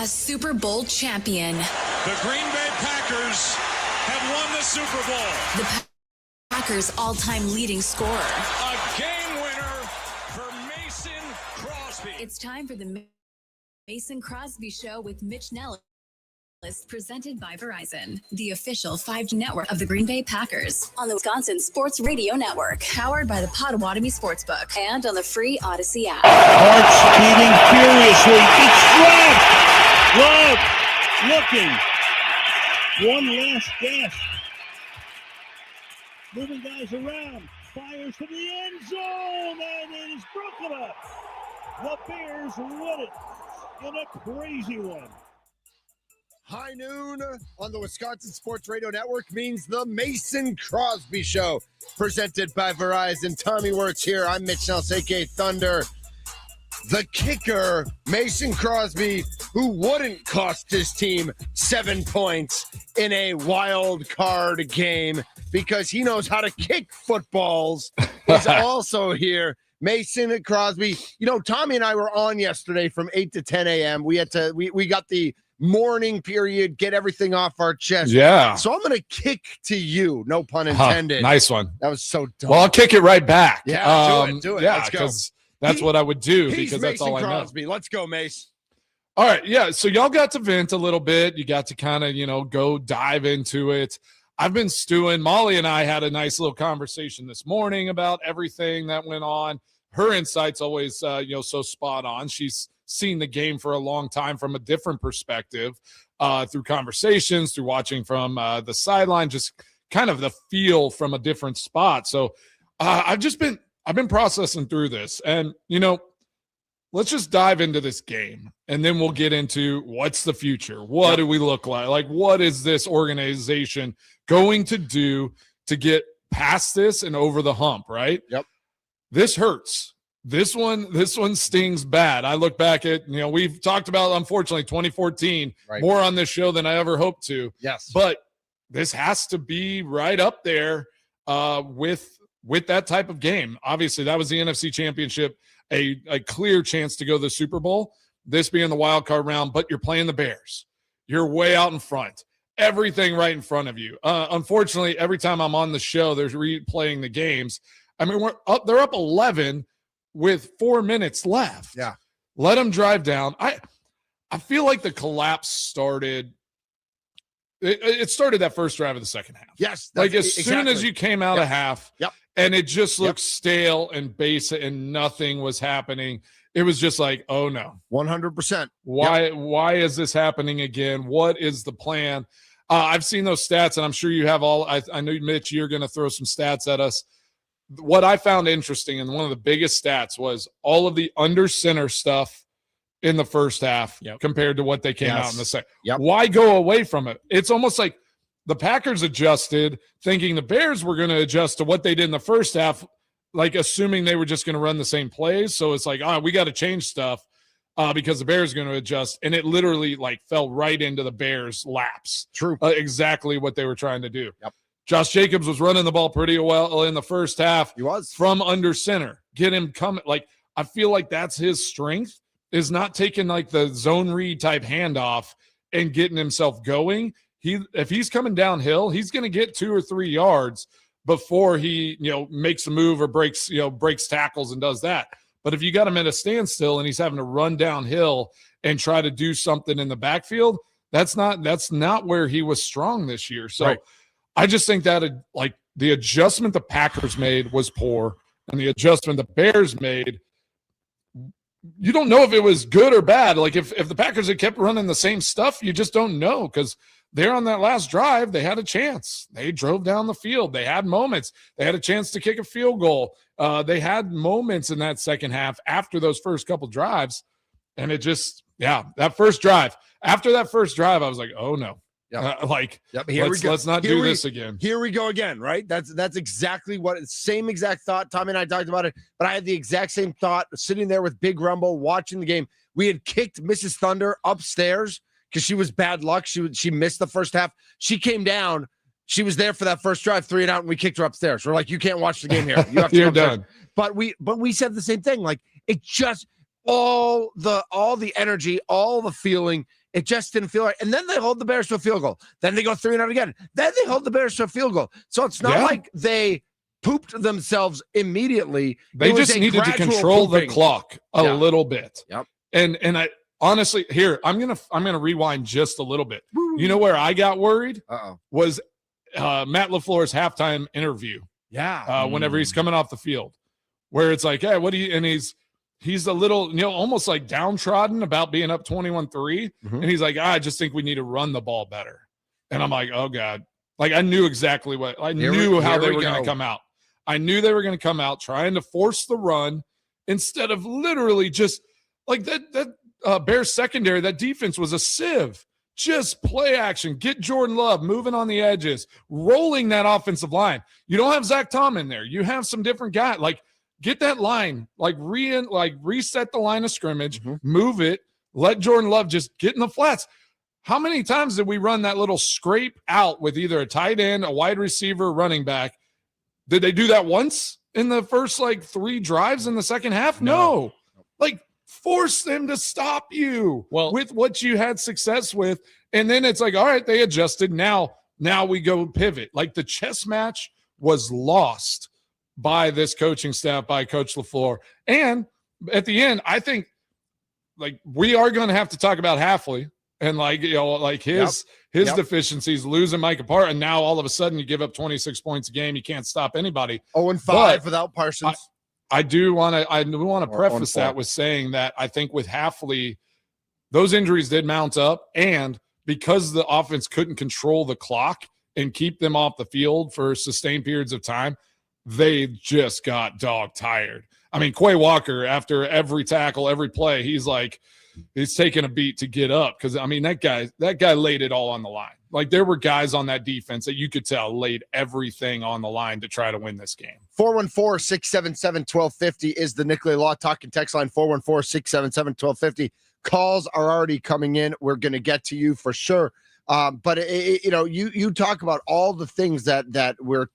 a Super Bowl champion. The Green Bay Packers have won the Super Bowl. The Packers' all-time leading scorer. A game winner for Mason Crosby. It's time for the Mason Crosby Show with Mitch Nellis, presented by Verizon, the official 5G network of the Green Bay Packers, on the Wisconsin Sports Radio Network, powered by the Potawatomi Sportsbook, and on the free Odyssey app. Hearts beating furiously. It's Love looking. One last guess. Moving guys around. Fires to the end zone, and it is broken up. The Bears win it in a crazy one. High noon on the Wisconsin Sports Radio Network means the Mason Crosby Show, presented by Verizon. Tommy Wirtz here. I'm Mitch Nellis, a.k.a. Thunder. The kicker, Mason Crosby, who wouldn't cost his team 7 points in a wild card game because he knows how to kick footballs, is also here. Mason Crosby. You know, Tommy and I were on yesterday from 8 to 10 a.m. We got the morning period, get everything off our chest. Yeah. So I'm going to kick to you. No pun intended. Nice one. That was so dumb. Well, I'll kick it right back. Yeah, do it. Yeah, Let's go. because that's what I would do He's because that's Mason all I know. Crosby. Let's go, Mace. All right. Yeah. So y'all got to vent a little bit. You got to kind of, go dive into it. I've been stewing. Molly and I had a nice little conversation this morning about everything that went on. Her insight's always, so spot on. She's seen the game for a long time from a different perspective, through conversations, through watching from the sideline, just kind of the feel from a different spot. So I've been processing through this, and let's just dive into this game, and then we'll get into what's the future. What do we look like? Like, what is this organization going to do to get past this and over the hump? Right? Yep. This hurts. This one stings bad. I look back at, we've talked about, unfortunately, 2014 more on this show than I ever hoped to. Yes. But this has to be right up there with that type of game. Obviously, that was the NFC Championship, a clear chance to go to the Super Bowl, this being the wild card round, but you're playing the Bears. You're way out in front. Everything right in front of you. Unfortunately, every time I'm on the show, they're replaying the games. I mean, they're up 11 with 4 minutes left. Yeah. Let them drive down. I feel like the collapse started. It started that first drive of the second half. Yes. Like as soon as you came out of half, and it just looked stale and basic and nothing was happening. It was just like, oh no. 100%. Why is this happening again? What is the plan? I've seen those stats, and I'm sure you have all. I know, Mitch, you're going to throw some stats at us. What I found interesting, and one of the biggest stats, was all of the under center stuff in the first half compared to what they came out in the second. Yep. Why go away from it? It's almost like the Packers adjusted, thinking the Bears were going to adjust to what they did in the first half, like assuming they were just going to run the same plays. So it's like, we got to change stuff because the Bears are going to adjust. And it literally fell right into the Bears' laps. True. Exactly what they were trying to do. Yep. Josh Jacobs was running the ball pretty well in the first half. He was. From under center. Get him coming. I feel like that's his strength, is not taking the zone read type handoff and getting himself going. If he's coming downhill, he's going to get 2 or 3 yards before he, makes a move or breaks tackles and does that. But if you got him at a standstill and he's having to run downhill and try to do something in the backfield, that's not where he was strong this year. So I just think that the adjustment the Packers made was poor, and the adjustment the Bears made, you don't know if it was good or bad. If the Packers had kept running the same stuff, you just don't know, because they're on that last drive. They had a chance. They drove down the field. They had moments. They had a chance to kick a field goal. They had moments in that second half after those first couple drives, and it just, that first drive. After that first drive, I was like, oh no. Let's not do this again. Here we go again, right? That's exactly same exact thought. Tommy and I talked about it, but I had the exact same thought sitting there with Big Rumble watching the game. We had kicked Mrs. Thunder upstairs because she was bad luck. She missed the first half. She came down. She was there for that first drive, 3 and out, and we kicked her upstairs. We're like, you can't watch the game here. You have to You're done. But we said the same thing. It just all the energy, all the feeling It just didn't feel right. And then they hold the Bears to a field goal. Then they go 3-0 again. Then they hold the Bears to a field goal. So it's not like they pooped themselves immediately. They just needed to control the clock a little bit. Yep. And I honestly, here, I'm gonna rewind just a little bit. You know where I got worried? Was Matt LaFleur's halftime interview. Yeah. Whenever he's coming off the field, where it's like, hey, what do you, and he's a little, almost like downtrodden about being up 21-3. And he's like, I just think we need to run the ball better. And I'm like, oh God. Like I knew exactly how they were going to come out. I knew they were going to come out trying to force the run instead of literally just like that Bears secondary, that defense was a sieve. Just play action, get Jordan Love moving on the edges, rolling that offensive line. You don't have Zach Tom in there. You have some different guys. Like, get that line, reset the line of scrimmage, move it, let Jordan Love just get in the flats. How many times did we run that little scrape out with either a tight end, a wide receiver, running back? Did they do that once in the first 3 drives in the second half? No. Force them to stop you with what you had success with. And then it's like, all right, they adjusted. Now we go pivot. Like the chess match was lost by this coaching staff, by Coach LaFleur. And at the end, I think we are going to have to talk about Halfley and his deficiencies, losing Micah Parsons. And now all of a sudden you give up 26 points a game. You can't stop anybody. 0-5 without Parsons. I do want to preface that with saying that I think with Halfley, those injuries did mount up, and because the offense couldn't control the clock and keep them off the field for sustained periods of time, they just got dog tired. I mean, Quay Walker, after every tackle, every play, he's taking a beat to get up because, I mean, that guy laid it all on the line. There were guys on that defense that you could tell laid everything on the line to try to win this game. 414-677-1250 is the Nicolay Law Talking text line, 414-677-1250. Calls are already coming in. We're going to get to you for sure. But you talk about all the things that we're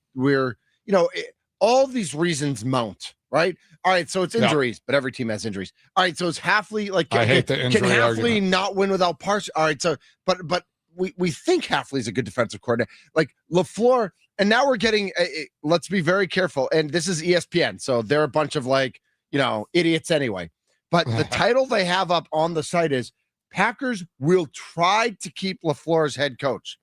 all these reasons mount, right? All right, so it's injuries, but every team has injuries. All right, so it's Halfley. I hate the injury can Halfley argument. not win without Parsons? All right, so but we think Halfley's a good defensive coordinator, like LaFleur, and now we're getting. Let's be very careful. And this is ESPN, so they're a bunch of idiots anyway. But the title they have up on the site is Packers will try to keep LaFleur's head coach.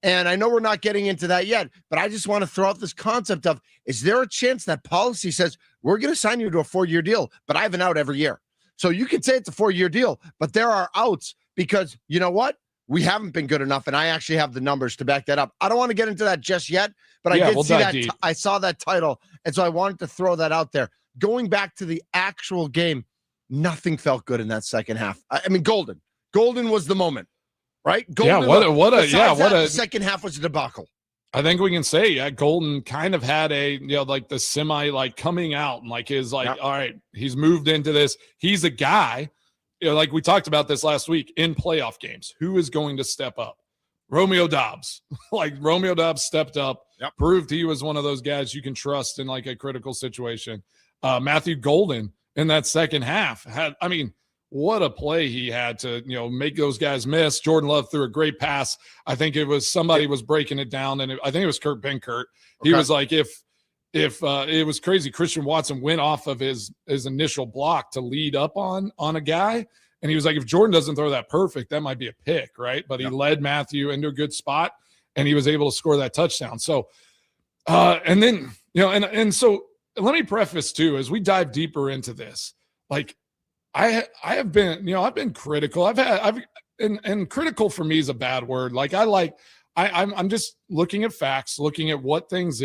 And I know we're not getting into that yet, but I just want to throw out this concept of, is there a chance that policy says we're going to sign you to a 4-year deal, but I have an out every year? So you could say it's a 4-year deal, but there are outs because you know what? We haven't been good enough, and I actually have the numbers to back that up. I don't want to get into that just yet, but I did see that. I saw that title, and so I wanted to throw that out there. Going back to the actual game, nothing felt good in that second half. I mean, Golden was the moment, right? Golden, the second half was a debacle. I think we can say, Golden kind of had a, the semi, coming out and his, all right, he's moved into this. He's a guy, we talked about this last week in playoff games. Who is going to step up? Romeo Doubs. Romeo Doubs stepped up, proved he was one of those guys you can trust in a critical situation. Matthew Golden in that second half what a play he had to, make those guys miss. Jordan Love threw a great pass. I think it was somebody was breaking it down, and I think it was Kurt Benkert. He was like, if it was crazy, Christian Watson went off of his initial block to lead up on a guy, and he was like, if Jordan doesn't throw that perfect, that might be a pick, right? But he led Matthew into a good spot, and he was able to score that touchdown. So, and then and so let me preface too, as we dive deeper into this, I have been, I've been critical. And critical for me is a bad word. I'm just looking at facts, looking at what things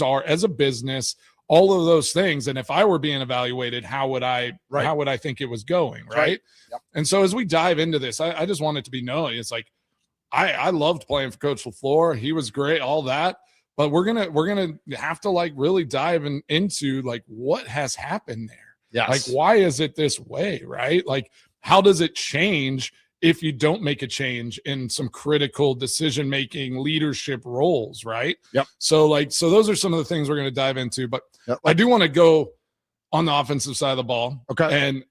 are as a business, all of those things. And if I were being evaluated, how would I think it was going? Right. Yep. And so as we dive into this, I just want it to be known. It's I loved playing for Coach LaFleur. He was great, all that. But we're gonna have to really dive into what has happened there. Yes. Why is it this way, right? How does it change if you don't make a change in some critical decision-making leadership roles, right? Yep. So those are some of the things we're going to dive into, but I do want to go on the offensive side of the ball. Okay. And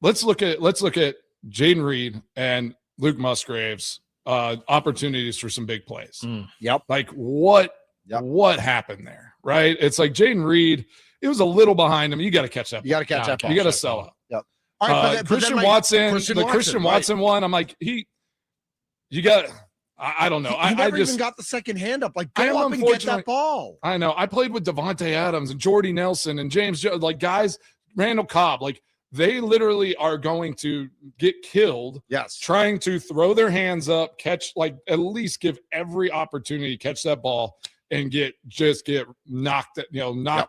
let's look at Jayden Reed and Luke Musgrave's opportunities for some big plays. Yep. Like what happened there, right? It's like Jaden Reed, it was a little behind him. You got to catch that. You got to catch that ball. You got to sell out. Yep. All right, Christian Watson one. I'm like, you got. I don't know. He never even got the second hand up. Like, go up and get that ball. I know. I played with Devontae Adams and Jordy Nelson and James Jones, like guys, Randall Cobb. Like, they literally are going to get killed. Yes. Trying to throw their hands up, catch, like at least give every opportunity to catch that ball and get knocked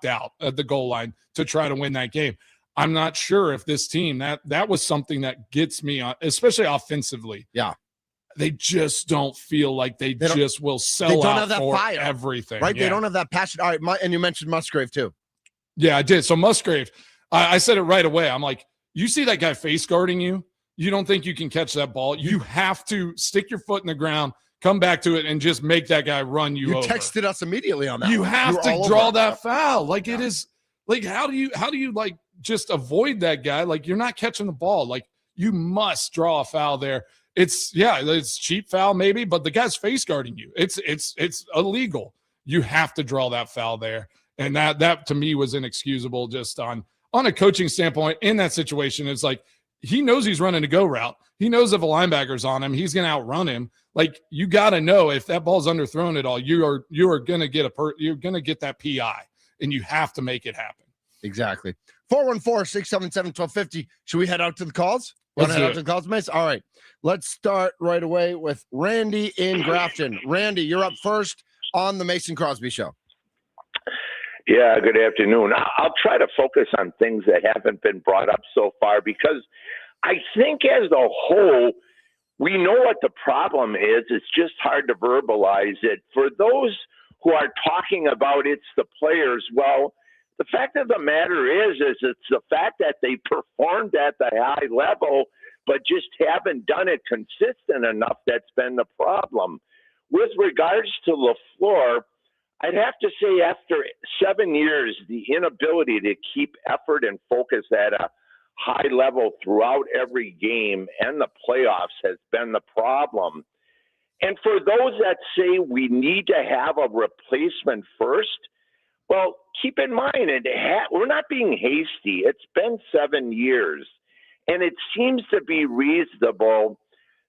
out at the goal line to try to win that game. I'm not sure if this team that was something that gets me on, especially offensively. Yeah. They just don't feel like they just will sell out for fire. Everything. Right? Yeah. They don't have that passion. All right, and you mentioned Musgrave too. Yeah, I did. So Musgrave, I said it right away. I'm like, you see that guy face guarding you? You don't think you can catch that ball? You have to stick your foot in the ground, come back to it, and just make that guy run you over. You texted us immediately on that. You have to draw that foul. Like it is like how do you like just avoid that guy? Like you're not catching the ball. Like you must draw a foul there. It's cheap foul maybe, but the guy's face guarding you. It's illegal. You have to draw that foul there. And that to me was inexcusable just on a coaching standpoint in that situation. It's like he knows he's running a go route. He knows if a linebacker's on him, he's going to outrun him. Like you got to know if that ball's underthrown at all, you are going to get you're going to get that PI and you have to make it happen. Exactly. 414-677-1250. Should we head out to the calls? Want to head out to the calls, Mace? All right. Let's start right away with Randy in Grafton. Randy, you're up first on the Mason Crosby Show. Yeah, good afternoon. I'll try to focus on things that haven't been brought up so far because I think as a whole, we know what the problem is. It's just hard to verbalize it. For those who are talking about it's the players, well, the fact of the matter is it's the fact that they performed at the high level but just haven't done it consistent enough that's been the problem. With regards to LaFleur, I'd have to say after 7 years, the inability to keep effort and focus at a high level throughout every game and the playoffs has been the problem. And for those that say we need to have a replacement first, well, keep in mind, we're not being hasty. It's been 7 years. And it seems to be reasonable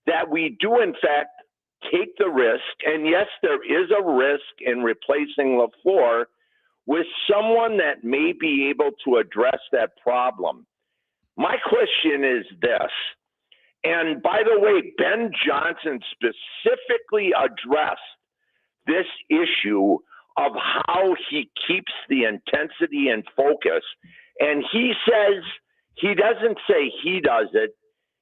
that we do, in fact, take the risk. And yes, there is a risk in replacing LaFleur with someone that may be able to address that problem. My question is this. And by the way, Ben Johnson specifically addressed this issue of how he keeps the intensity and focus. And he says, he doesn't say he does it.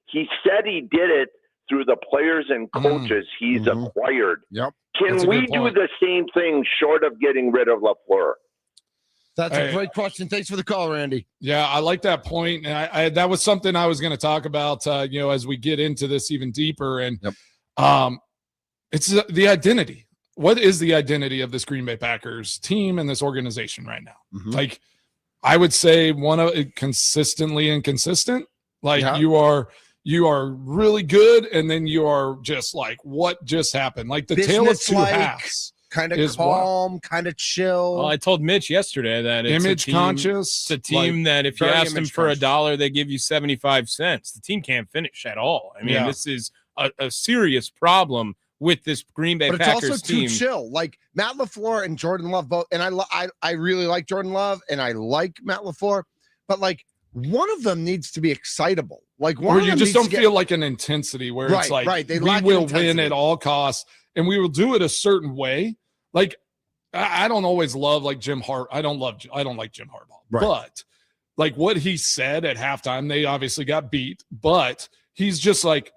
He said he did it through the players and coaches he's acquired. Yep. Can we do the same thing short of getting rid of LaFleur? That's a great question. Thanks for the call, Randy. Yeah, I like that point. And I that was something I was going to talk about, as we get into this even deeper. And it's the identity. What is the identity of this Green Bay Packers team and this organization right now? Like, I would say one of consistently inconsistent. Like you are really good, and then you are just like, what just happened? Like the tale of two halves. Kind of calm, kind of chill. Well, I told Mitch yesterday that it's image conscious. It's a team that if you ask them for $1, they give you 75 cents. The team can't finish at all. I mean, this is a serious problem with this Green Bay Packers team. But it's also too chill. Like Matt LaFleur and Jordan Love both, and I really like Jordan Love and I like Matt LaFleur, but like one of them needs to be excitable. Like one or of you them just don't to feel like an intensity where it's like they we will win at all costs and we will do it a certain way. Like I don't always love like Jim Hart. I don't like Jim Harbaugh, but like what he said at halftime, they obviously got beat, but he's just like,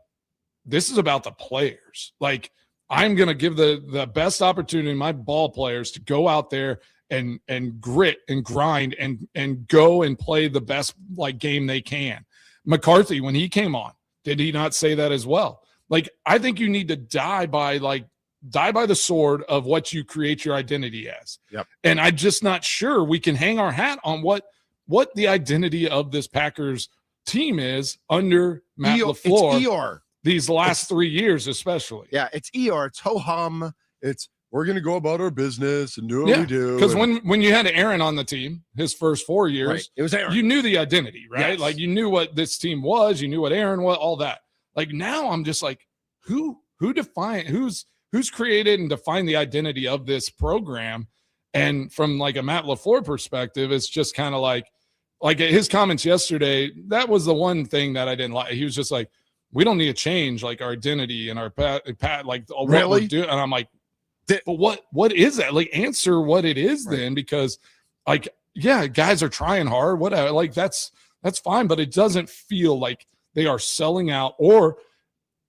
this is about the players. Like I'm going to give the best opportunity to my ball players to go out there and grit and grind and go and play the best like game they can. McCarthy, when he came on, did he not say that as well? Like, I think you need to die by the sword of what you create your identity as. Yep. And I'm just not sure we can hang our hat on what the identity of this Packers team is under Matt LaFleur. It's Eeyore. these last 3 years, especially. Yeah, it's Eeyore, it's ho-hum, it's we're going to go about our business and do what we do. Because when you had Aaron on the team, his first 4 years, right. It was Aaron. You knew the identity, right? Yes. Like you knew what this team was, you knew what Aaron was, all that. Like now I'm just like, who's created and defined the identity of this program? And from like a Matt LaFleur perspective, it's just kind of like his comments yesterday, that was the one thing that I didn't like. He was just like, we don't need to change like our identity and our like what we're doing. And I'm like, but what is that? Like, answer what it is then, because like, yeah, guys are trying hard, whatever. Like that's fine, but it doesn't feel like they are selling out, or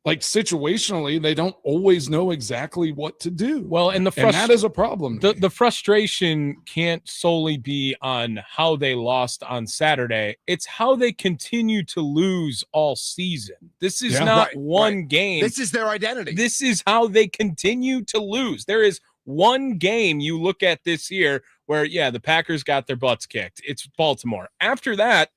like situationally, they don't always know exactly what to do. Well, and that is a problem. The frustration can't solely be on how they lost on Saturday. It's how they continue to lose all season. This is not one game. This is their identity. This is how they continue to lose. There is one game you look at this year where, yeah, the Packers got their butts kicked. It's Baltimore. After that,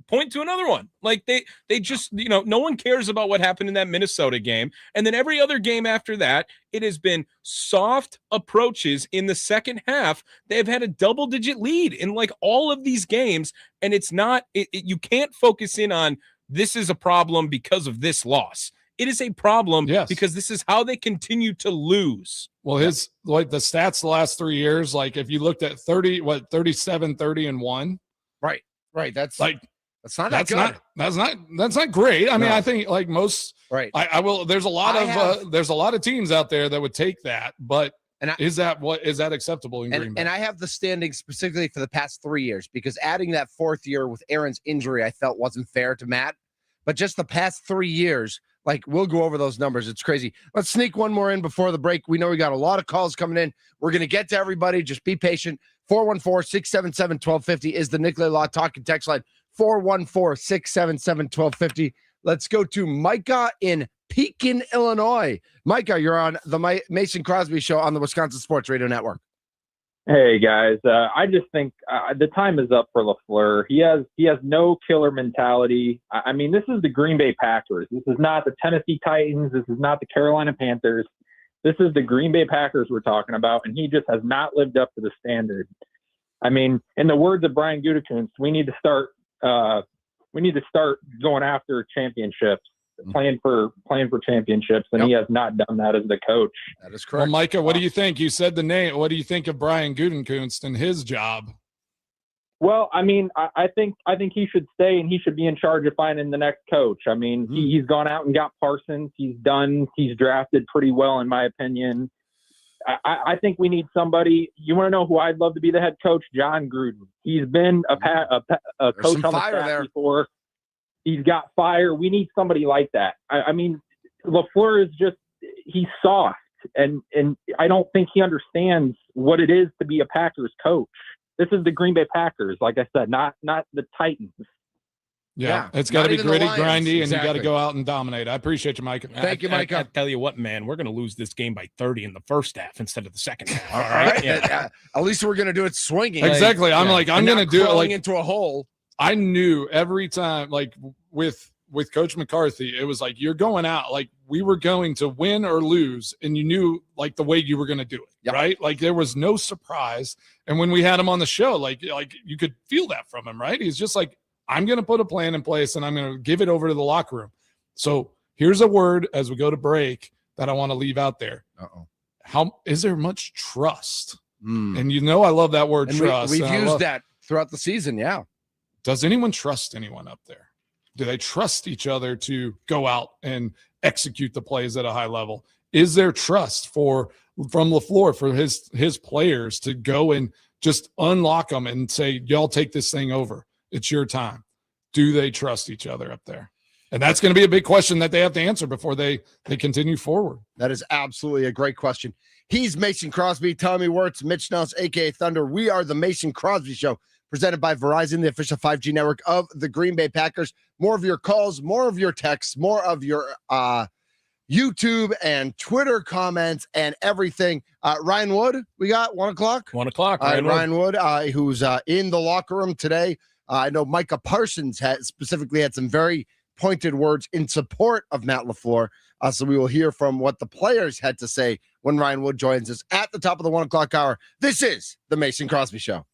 point to another one. Like they just, no one cares about what happened in that Minnesota game. And then every other game after that, it has been soft approaches in the second half. They've had a double-digit lead in like all of these games. And it's not, you can't focus in on this is a problem because of this loss. It is a problem because this is how they continue to lose. Well, like the stats the last 3 years, like if you looked at 37, 30, and 1. Right. That's like, that's not that good. That's not great. I mean, I think like most, right. I will. There's a lot of teams out there that would take that, but is that acceptable in Green Bay? And I have the standing specifically for the past 3 years, because adding that fourth year with Aaron's injury, I felt wasn't fair to Matt. But just the past 3 years, like we'll go over those numbers. It's crazy. Let's sneak one more in before the break. We know we got a lot of calls coming in. We're going to get to everybody. Just be patient. 414-677-1250 is the Nicolay Law talking text line. 414-677-1250. Let's go to Micah in Pekin, Illinois. Micah, you're on the Mason Crosby Show on the Wisconsin Sports Radio Network. Hey, guys. I just think the time is up for LaFleur. He has no killer mentality. I mean, this is the Green Bay Packers. This is not the Tennessee Titans. This is not the Carolina Panthers. This is the Green Bay Packers we're talking about, and he just has not lived up to the standard. I mean, in the words of Brian Gutekunst, we need to start going after championships, playing for championships, and he has not done that as the coach. That is correct. Well, Micah, what do you think? You said the name. What do you think of Brian Gutekunst and his job? Well, I mean, I think he should stay, and he should be in charge of finding the next coach. I mean, he's gone out and got Parsons. He's drafted pretty well, in my opinion. I think we need somebody. You want to know who I'd love to be the head coach? John Gruden. He's been a coach on the staff before. He's got fire. We need somebody like that. I mean, LaFleur is he's soft, and I don't think he understands what it is to be a Packers coach. This is the Green Bay Packers, like I said, not the Titans. Yeah, it's got to be gritty, grindy, and you got to go out and dominate. I appreciate you, Micah. Thank you, Micah. I tell you what, man, we're going to lose this game by 30 in the first half instead of the second half. All right. Yeah. At least we're going to do it swinging. Exactly. I'm going to do it like into a hole. I knew every time, like with Coach McCarthy, it was like you're going out, like we were going to win or lose, and you knew like the way you were going to do it, right? Like there was no surprise. And when we had him on the show, like you could feel that from him, right? He's just like, I'm going to put a plan in place and I'm going to give it over to the locker room. So here's a word as we go to break that I want to leave out there. How is there much trust? And I love that word, and trust. We've used that throughout the season. Yeah. Does anyone trust anyone up there? Do they trust each other to go out and execute the plays at a high level? Is there trust from LaFleur for his players to go and just unlock them and say, y'all take this thing over? It's your time. Do they trust each other up there? And that's going to be a big question that they have to answer before they continue forward. That is absolutely a great question. He's Mason Crosby, Tommy Wirtz, Mitch Nelson, a.k.a. Thunder. We are the Mason Crosby Show, presented by Verizon, the official 5G network of the Green Bay Packers. More of your calls, more of your texts, more of your YouTube and Twitter comments and everything. Ryan Wood, we got 1 o'clock. 1 o'clock. Ryan Wood, who's in the locker room today. I know Micah Parsons specifically had some very pointed words in support of Matt LaFleur. So we will hear from what the players had to say when Ryan Wood joins us at the top of the 1 o'clock hour. This is the Mason Crosby Show.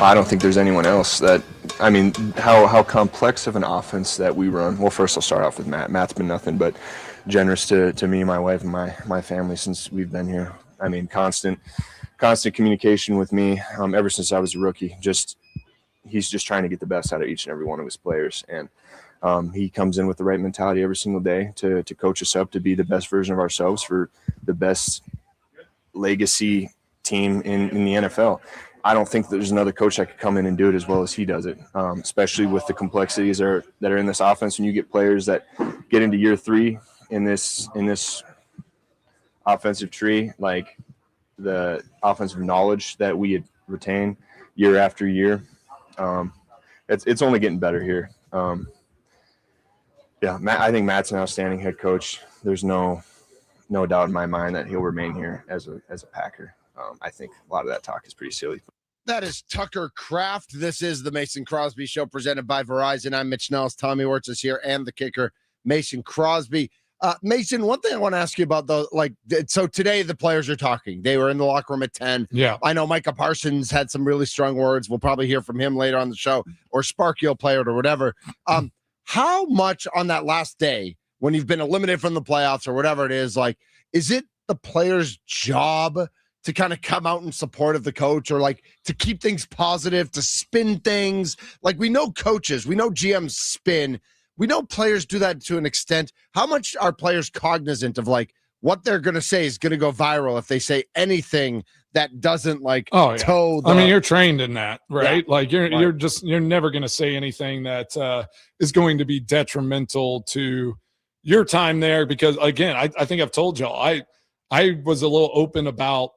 I don't think there's anyone else that, I mean, how complex of an offense that we run. Well, first I'll start off with Matt. Matt's been nothing but generous to me, my wife, and my family since we've been here. I mean, constant communication with me ever since I was a rookie. He's just trying to get the best out of each and every one of his players. And he comes in with the right mentality every single day to coach us up to be the best version of ourselves for the best legacy team in the NFL. I don't think there's another coach that could come in and do it as well as he does it, especially with the complexities that are in this offense. When you get players that get into year 3 in this offensive tree, like the offensive knowledge that we had retained year after year, it's only getting better here. I think Matt's an outstanding head coach. There's no doubt in my mind that he'll remain here as a Packer. I think a lot of that talk is pretty silly. That is Tucker Kraft. This is the Mason Crosby Show presented by Verizon. I'm Mitch Nellis. Tommy Wirtz is here, and the kicker, Mason Crosby. Mason, one thing I want to ask you about, though, so today the players are talking. They were in the locker room at 10. Yeah. I know Micah Parsons had some really strong words. We'll probably hear from him later on the show, or Sparky will play it or whatever. How much on that last day, when you've been eliminated from the playoffs or whatever it is, is it the player's job to kind of come out in support of the coach, or to keep things positive, to spin things? We know coaches, we know GMs spin, we know players do that to an extent. How much are players cognizant of what they're going to say is going to go viral if they say anything that doesn't toe the... I mean, you're trained in that, right? Yeah. You're never going to say anything that is going to be detrimental to your time there, because again, I think I've told y'all, I was a little open about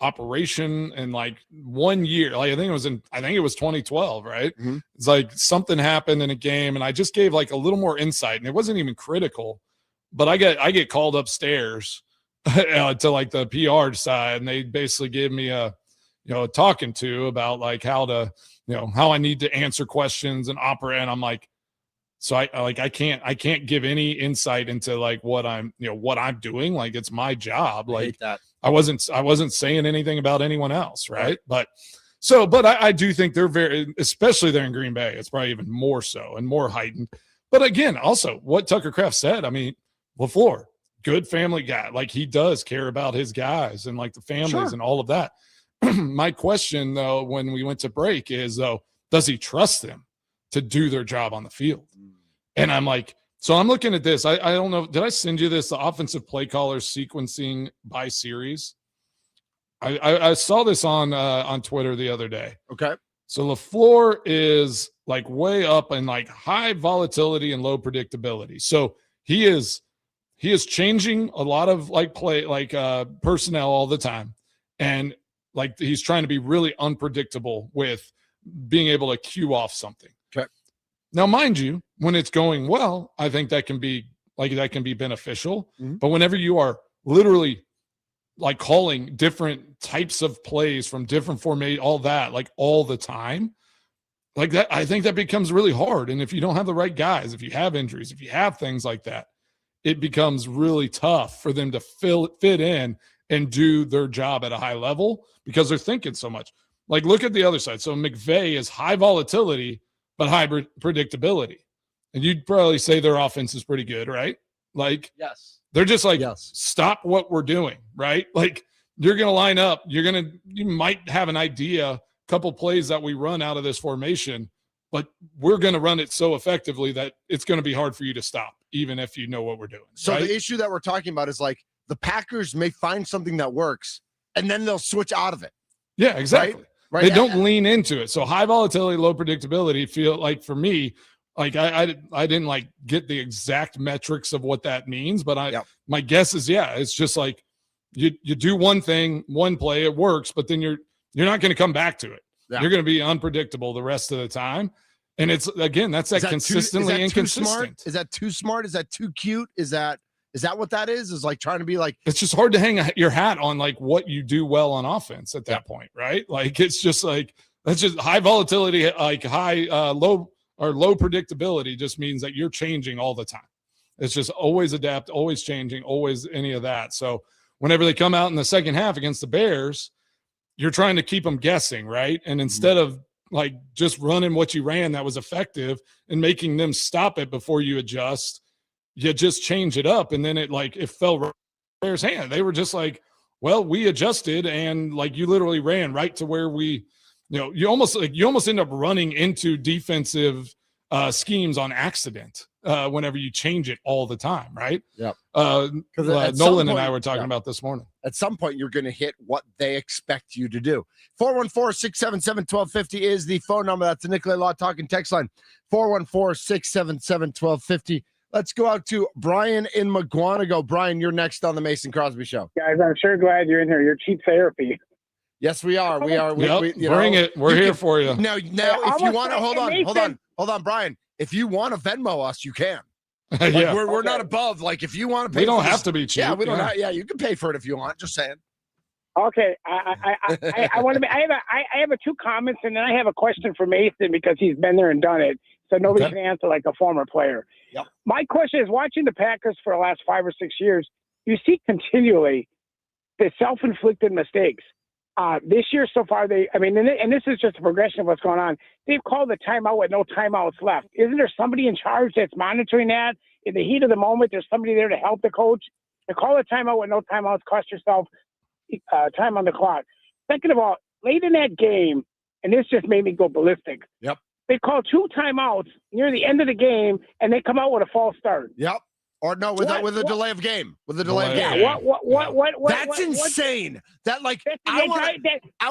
operation and 1 year. I think it was 2012, right? Mm-hmm. It's something happened in a game, and I just gave a little more insight, and it wasn't even critical, but I get called upstairs to the PR side, and they basically gave me a talking to about how I need to answer questions and operate, and I'm like, so I can't give any insight into what I'm doing. It's my job. I hate that. I wasn't saying anything about anyone else, right? But I do think they're very, especially there in Green Bay, it's probably even more so and more heightened. But again, also what Tucker Kraft said, I mean, LaFleur, good family guy. He does care about his guys and the families and all of that. My question, though, when we went to break is, does he trust them to do their job on the field? And I'm so I'm looking at this. I don't know. Did I send you this? The offensive play callers sequencing by series. I saw this on Twitter the other day. Okay. So LaFleur is way up in high volatility and low predictability. So he is changing a lot of personnel all the time. And he's trying to be really unpredictable with being able to cue off something. Okay. Now, mind you, when it's going well, I think that can be beneficial. Mm-hmm. But whenever you are literally calling different types of plays from different formats, all that, all the time, that, I think that becomes really hard. And if you don't have the right guys, if you have injuries, if you have things like that, it becomes really tough for them to fit in and do their job at a high level because they're thinking so much. Look at the other side. So McVay is high volatility, but high predictability. And you'd probably say their offense is pretty good, right? Yes. They're just yes. Stop what we're doing, right? You're going to line up. You might have an idea, a couple plays that we run out of this formation, but we're going to run it so effectively that it's going to be hard for you to stop, even if you know what we're doing. So right? The issue that we're talking about is the Packers may find something that works, and then they'll switch out of it. Yeah, exactly. Right? They don't lean into it. So high volatility, low predictability feel for me, I didn't get the exact metrics of what that means, but my guess is, it's just you do one thing, one play, it works, but then you're not going to come back to it. Yeah. You're going to be unpredictable the rest of the time. And it's, again, that's consistently inconsistent. Is that too smart? Is that too cute? Is that what that is? Is trying to be it's just hard to hang your hat on what you do well on offense at that point, right? It's just that's just high volatility, high, low predictability just means that you're changing all the time. It's just always adapt, always changing, always any of that. So whenever they come out in the second half against the Bears, you're trying to keep them guessing, right? And instead of like just running what you ran that was effective and making them stop it before you adjust, you just change it up. And then it fell right in Bears' hand. They were just like, well, we adjusted, and like you literally ran right to where we, you almost end up running into defensive schemes on accident whenever you change it all the time, right? Yep. Nolan and I were talking about this morning. At some point, you're going to hit what they expect you to do. 414-677-1250 is the phone number. That's the Nicolay Law Talking text line. 414-677-1250. Let's go out to Brian in McGuanago. Brian, you're next on the Mason Crosby Show. Guys, I'm sure glad you're in here. You're cheap therapy. Yes, we are. We are. Bring it. We're here for you. Now, if you want to, hold on, Brian. If you want to Venmo us, you can. Yeah. We're not above. Like, if you want to pay, we don't have to be cheap. Yeah, we don't. Yeah, you can pay for it if you want. Just saying. Okay, I want to. I have two comments, and then I have a question for Mason because he's been there and done it. So nobody can answer like a former player. Yep. My question is, watching the Packers for the last 5 or 6 years, you see continually the self-inflicted mistakes. This year so far, and this is just a progression of what's going on. They've called the timeout with no timeouts left. Isn't there somebody in charge that's monitoring that? In the heat of the moment, there's somebody there to help the coach. To call a timeout with no timeouts cost yourself time on the clock. Second of all, late in that game, and this just made me go ballistic. Yep. They called 2 timeouts near the end of the game, and they come out with a false start. Yep. Or no, with a delay of game. With a delay of game. Yeah. What? That's insane. I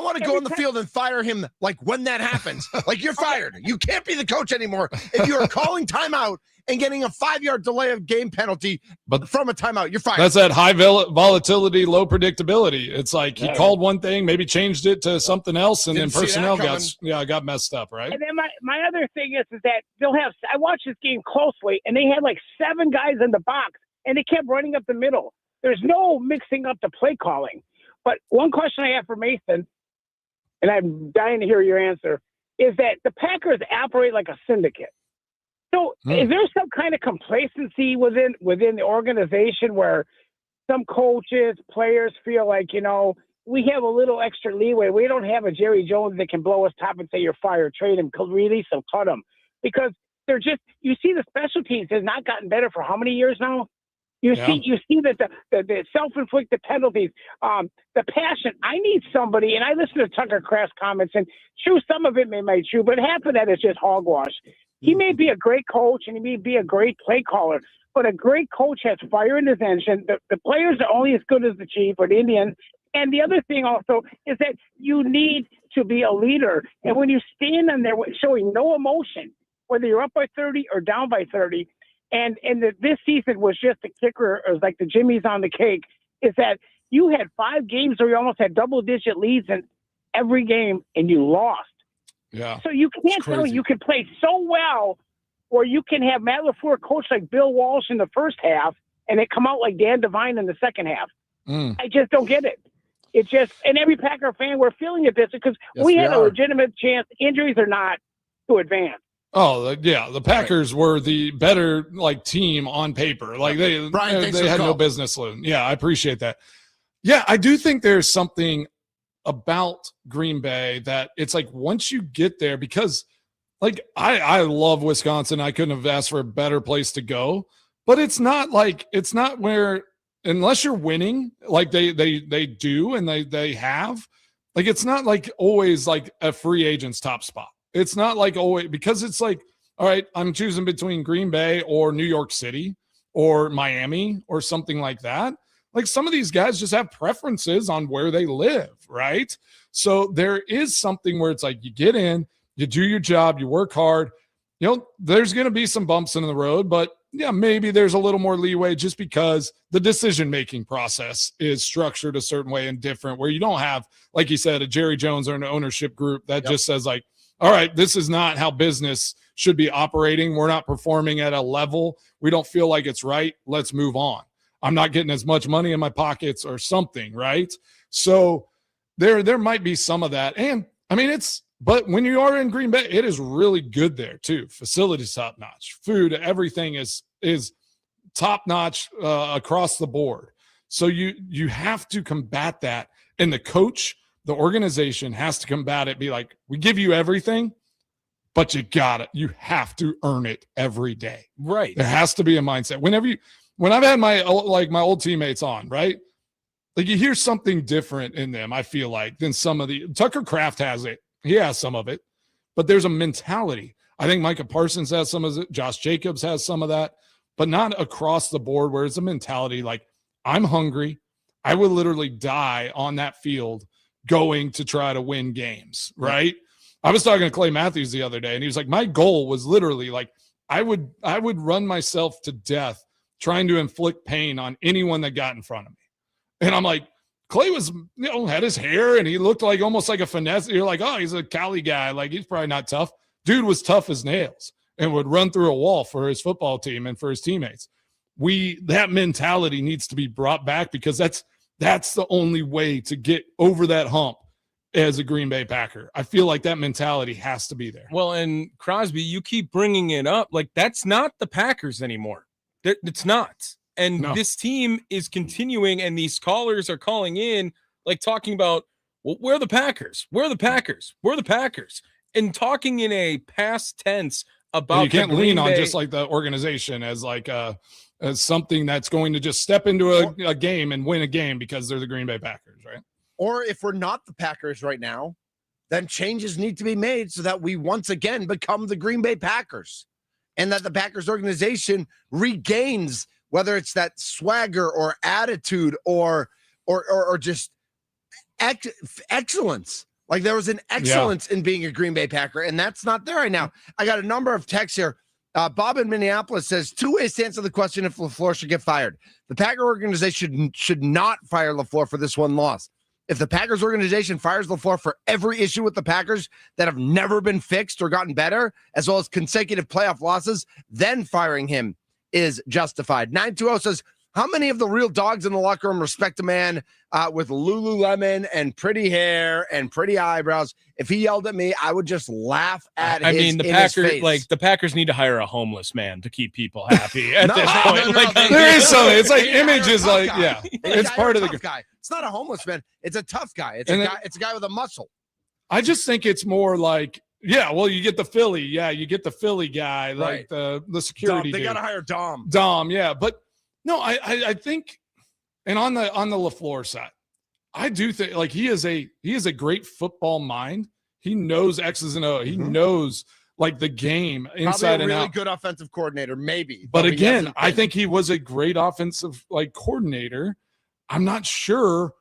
want to go on the field and fire him. Like when that happens, like you're fired. You can't be the coach anymore if you're calling timeout and getting a 5-yard delay of game penalty. But from a timeout, you're fired. That's that high volatility, low predictability. It's like he called one thing, maybe changed it to something else, and then personnel got messed up, right? And then my other thing is that they'll have. I watched this game closely, and they had like 7 guys in the box, and they kept running up the middle. There's no mixing up the play calling. But one question I have for Mason, and I'm dying to hear your answer, is that the Packers operate like a syndicate. So is there some kind of complacency within the organization where some coaches, players feel like, we have a little extra leeway. We don't have a Jerry Jones that can blow us top and say you're fired, trade him, release him, cut him. Because they're just, you see the special teams has not gotten better for how many years now? You see that the self-inflicted penalties, the passion. I need somebody, and I listen to Tucker Kraft's comments, and true, some of it may be true, but half of that is just hogwash. He may be a great coach, and he may be a great play caller, but a great coach has fire in his engine. The players are only as good as the Chief or the Indians. And the other thing also is that you need to be a leader. And when you stand on there showing no emotion, whether you're up by 30 or down by 30, this season was just a kicker, or like the Jimmy's on the cake, is that you had 5 games where you almost had double-digit leads in every game, and you lost. Yeah. So you can't tell you can play so well, or you can have Matt LaFleur coach like Bill Walsh in the first half, and they come out like Dan Devine in the second half. I just don't get it. It just, and every Packer fan, we're feeling it this because we had a legitimate chance, injuries or not, to advance. Oh, yeah. The Packers were the better team on paper. Like they had no business losing. Yeah, I appreciate that. Yeah, I do think there's something about Green Bay that it's like once you get there, because I love Wisconsin. I couldn't have asked for a better place to go, but it's not where, unless you're winning, like they do and they have, like it's not like always like a free agent's top spot. It's not like always, because it's like, all right, I'm choosing between Green Bay or New York City or Miami or something like that. Like some of these guys just have preferences on where they live, right? So there is something where it's like you get in, you do your job, you work hard. There's going to be some bumps in the road, but yeah, maybe there's a little more leeway just because the decision-making process is structured a certain way and different, where you don't have, like you said, a Jerry Jones or an ownership group that just says like, all right, this is not how business should be operating. We're not performing at a level. We don't feel like it's right. Let's move on. I'm not getting as much money in my pockets or something, right? So there might be some of that. And I mean, but when you are in Green Bay, it is really good there too. Facilities top-notch. Food, everything is top-notch across the board. So you have to combat that. And the coach the organization has to combat it, be like, we give you everything, but you have to earn it every day. Right. There has to be a mindset. When I've had my old teammates on, right? Like you hear something different in them, I feel like, than some of the Tucker Kraft has it. He has some of it, but there's a mentality. I think Micah Parsons has some of it. Josh Jacobs has some of that, but not across the board where it's a mentality like, I'm hungry. I would literally die on that field going to try to win games, right? I was talking to Clay Matthews the other day, and he was like, my goal was literally like, I would run myself to death trying to inflict pain on anyone that got in front of me. And I'm like, Clay was, had his hair and he looked like almost like a finesse. You're like, oh, he's a Cali guy. Like he's probably not tough. Dude was tough as nails and would run through a wall for his football team and for his teammates. That mentality needs to be brought back because that's the only way to get over that hump as a Green Bay Packer. I feel like that mentality has to be there. Well, and Crosby, you keep bringing it up. Like that's not the Packers anymore. It's not. And this team is continuing, and these callers are calling in, like talking about, well, we're the Packers. We're the Packers. We're the Packers. And talking in a past tense about and you can't lean on just like the organization as like as something that's going to just step into a game and win a game because they're the Green Bay Packers, right? Or if we're not the Packers right now, then changes need to be made so that we once again become the Green Bay Packers and that the Packers organization regains, whether it's that swagger or attitude or just excellence. Like there was an excellence in being a Green Bay Packer, and that's not there right now. I got a number of texts here. Bob in Minneapolis says, 2 ways to answer the question if LaFleur should get fired. The Packer organization should not fire LaFleur for this one loss. If the Packers organization fires LaFleur for every issue with the Packers that have never been fixed or gotten better, as well as consecutive playoff losses, then firing him is justified. 920 says, how many of the real dogs in the locker room respect a man with Lululemon and pretty hair and pretty eyebrows? If he yelled at me, I would just laugh at the Packers need to hire a homeless man to keep people happy at this point. There is something. It's like image is like, it's part of the guy. It's not a homeless man. It's a tough guy. It's a guy with a muscle. I just think it's more like, you get the Philly. Yeah, you get the Philly guy, like the security. They got to hire Dom. But no, I think, and on the LaFleur side, I do think like he is a great football mind. He knows X's and O's. He knows like the game inside and out. Probably a really good offensive coordinator, maybe. But again, I think he was a great offensive like coordinator. I'm not sure,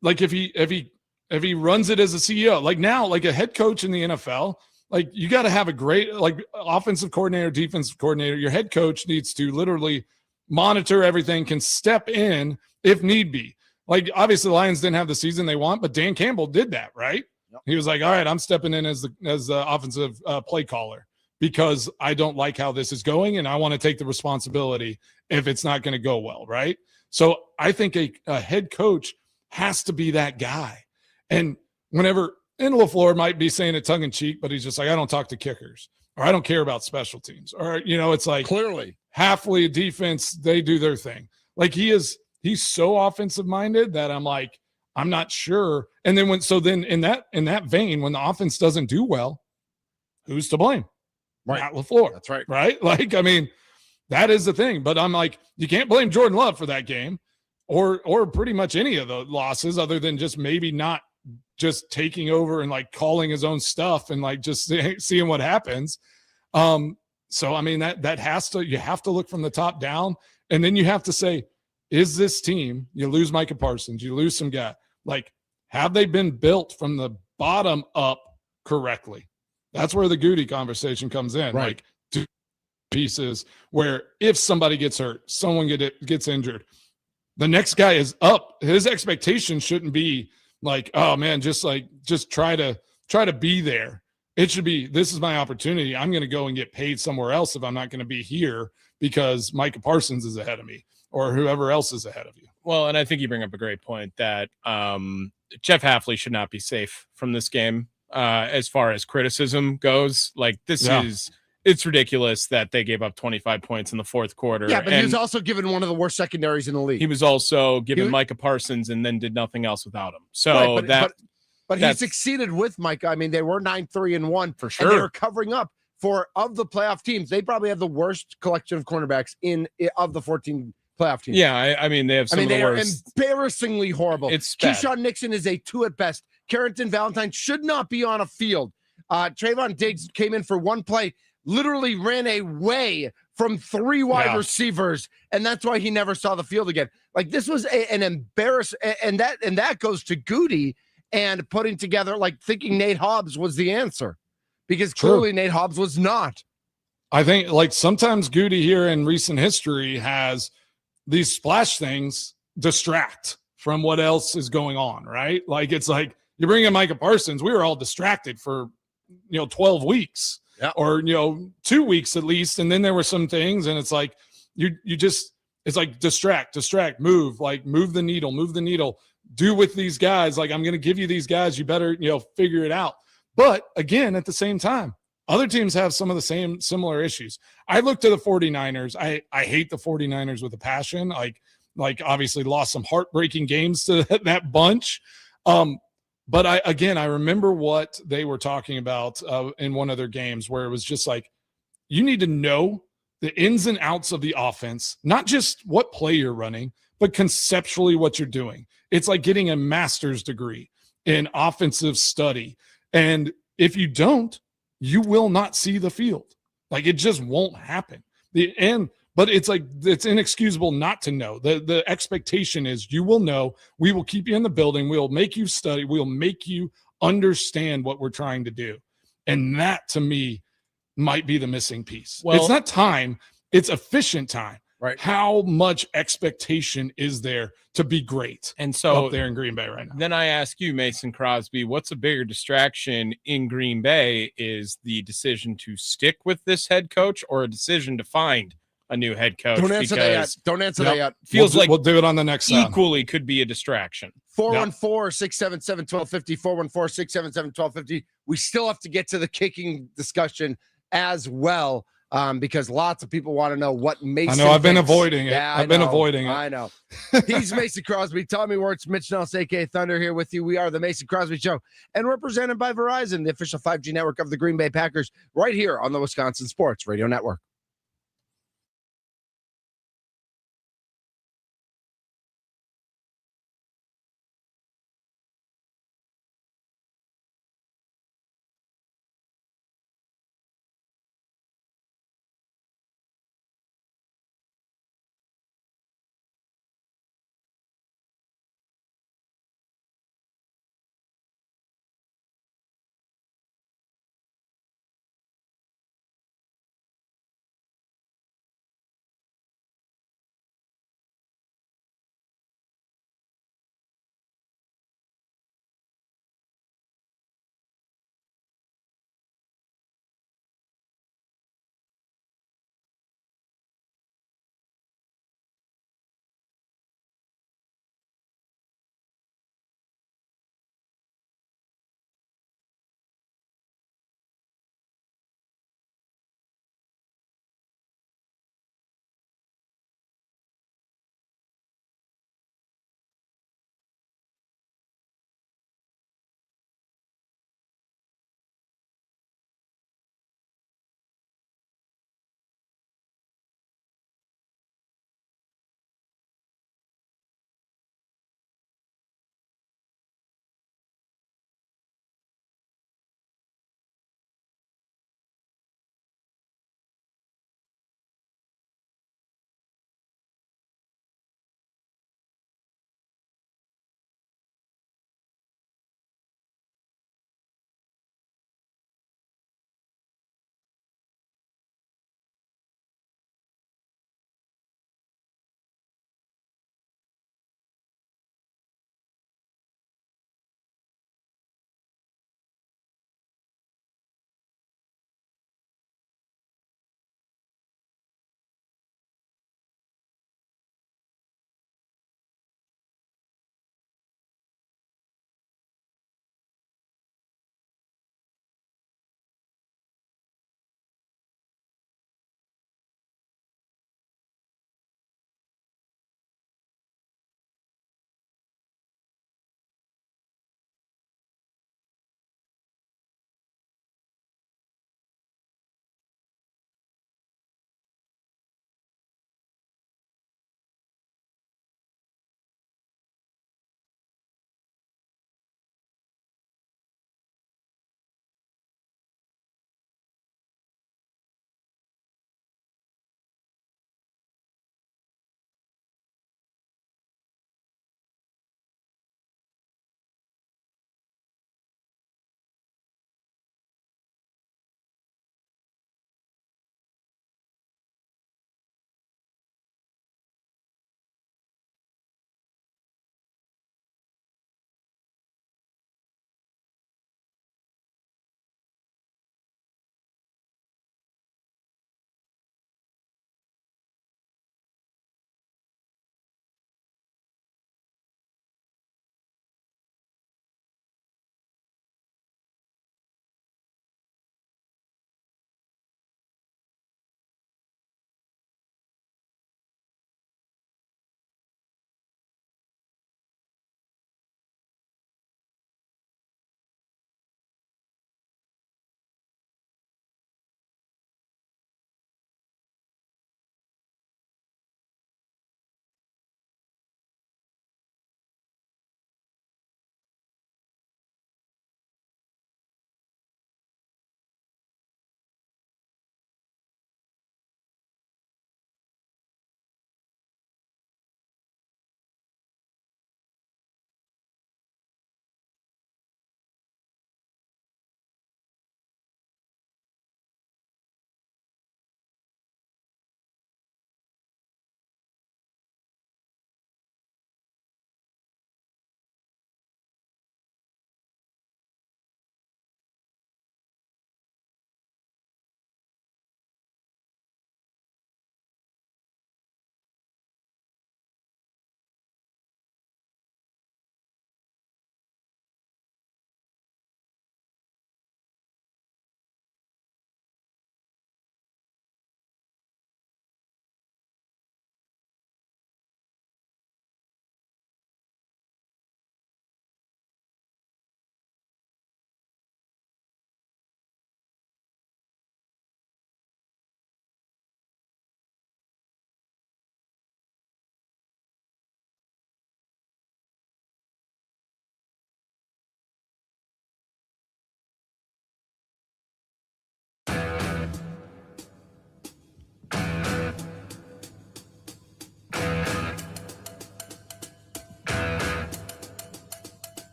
like if he runs it as a CEO, like now, like a head coach in the NFL, like you got to have a great like offensive coordinator, defensive coordinator. Your head coach needs to literally monitor everything, can step in if need be. Like obviously the Lions didn't have the season they want, but Dan Campbell did that, right? Yep. He was like, all right, I'm stepping in as the offensive play caller because I don't like how this is going and I want to take the responsibility if it's not going to go well, right? So I think a head coach has to be that guy. And whenever, and LaFleur might be saying it tongue in cheek, but he's just like, I don't talk to kickers or I don't care about special teams or, it's like clearly halfway defense, they do their thing. Like he's so offensive minded that I'm like, I'm not sure. And then in that vein, when the offense doesn't do well, who's to blame? Right. Not LaFleur. That's right. Right. Like, I mean, that is the thing, but I'm like, you can't blame Jordan Love for that game or pretty much any of the losses other than just maybe not just taking over and like calling his own stuff and like just seeing what happens. So, I mean, you have to look from the top down and then you have to say, is this team, you lose Micah Parsons, you lose some guy, like, have they been built from the bottom up correctly? That's where the Goody conversation comes in. Right. Like two pieces where if somebody gets hurt, someone gets injured, the next guy is up. His expectation shouldn't be like, oh man, just try to be there. It should be, this is my opportunity. I'm going to go and get paid somewhere else if I'm not going to be here because Micah Parsons is ahead of me or whoever else is ahead of you. Well, and I think you bring up a great point that Jeff Hafley should not be safe from this game as far as criticism goes. Like it's ridiculous that they gave up 25 points in the fourth quarter. Yeah, but he was also given one of the worst secondaries in the league. He was also given Micah Parsons and then did nothing else without him. So But he That's- succeeded with Micah. I mean, they were 9-3-1 For and they sure. were covering up for of the playoff teams. They probably have the worst collection of cornerbacks of the 14 playoff teams. Yeah, I mean, they have some of the they are worst. embarrassingly horrible. It's bad. Keyshawn Nixon is a 2 at best. Carrington Valentine should not be on a field. Trayvon Diggs came in for one play, literally ran away from 3 wide receivers, and that's why he never saw the field again. Like, this was an embarrassment, and that goes to Goody and putting together, like, thinking Nate Hobbs was the answer, because clearly Nate Hobbs was not. I think, like, sometimes Goody here in recent history has these splash things distract from what else is going on, right? Like, it's like you bring in Micah Parsons, we were all distracted for 12 weeks or 2 weeks at least, and then there were some things, and it's like you just, it's like distract, move the needle, do with these guys, like, I'm going to give you these guys, you better figure it out. But again, at the same time, other teams have some of the similar issues. I look to the 49ers. I hate the 49ers with a passion. Like obviously lost some heartbreaking games to that bunch. But I remember what they were talking about in one of their games, where it was just like, you need to know the ins and outs of the offense, not just what play you're running, but conceptually what you're doing. It's like getting a master's degree in offensive study. And if you don't, you will not see the field. Like, it just won't happen. But it's like, it's inexcusable not to know. The expectation is you will know. We will keep you in the building. We'll make you study. We'll make you understand what we're trying to do. And that, to me, might be the missing piece. Well, it's not time. It's efficient time. Right. How much expectation is there to be great? And so up there in Green Bay right now. Then I ask you, Mason Crosby, what's a bigger distraction in Green Bay? Is the decision to stick with this head coach, or a decision to find a new head coach? Don't answer that yet. Don't answer that yet. Feels like we'll do it on the next sound. Equally could be a distraction. 414-677-1250, 414-677-1250. We still have to get to the kicking discussion as well, because lots of people want to know what Mason I know, I've been thinks. avoiding it. Yeah, I've been avoiding it. I know. He's Mason Crosby, Tommy Wirtz, Mitch Nelson, a.k.a. Thunder, here with you. We are the Mason Crosby Show, and we're presented by Verizon, the official 5G network of the Green Bay Packers, right here on the Wisconsin Sports Radio Network.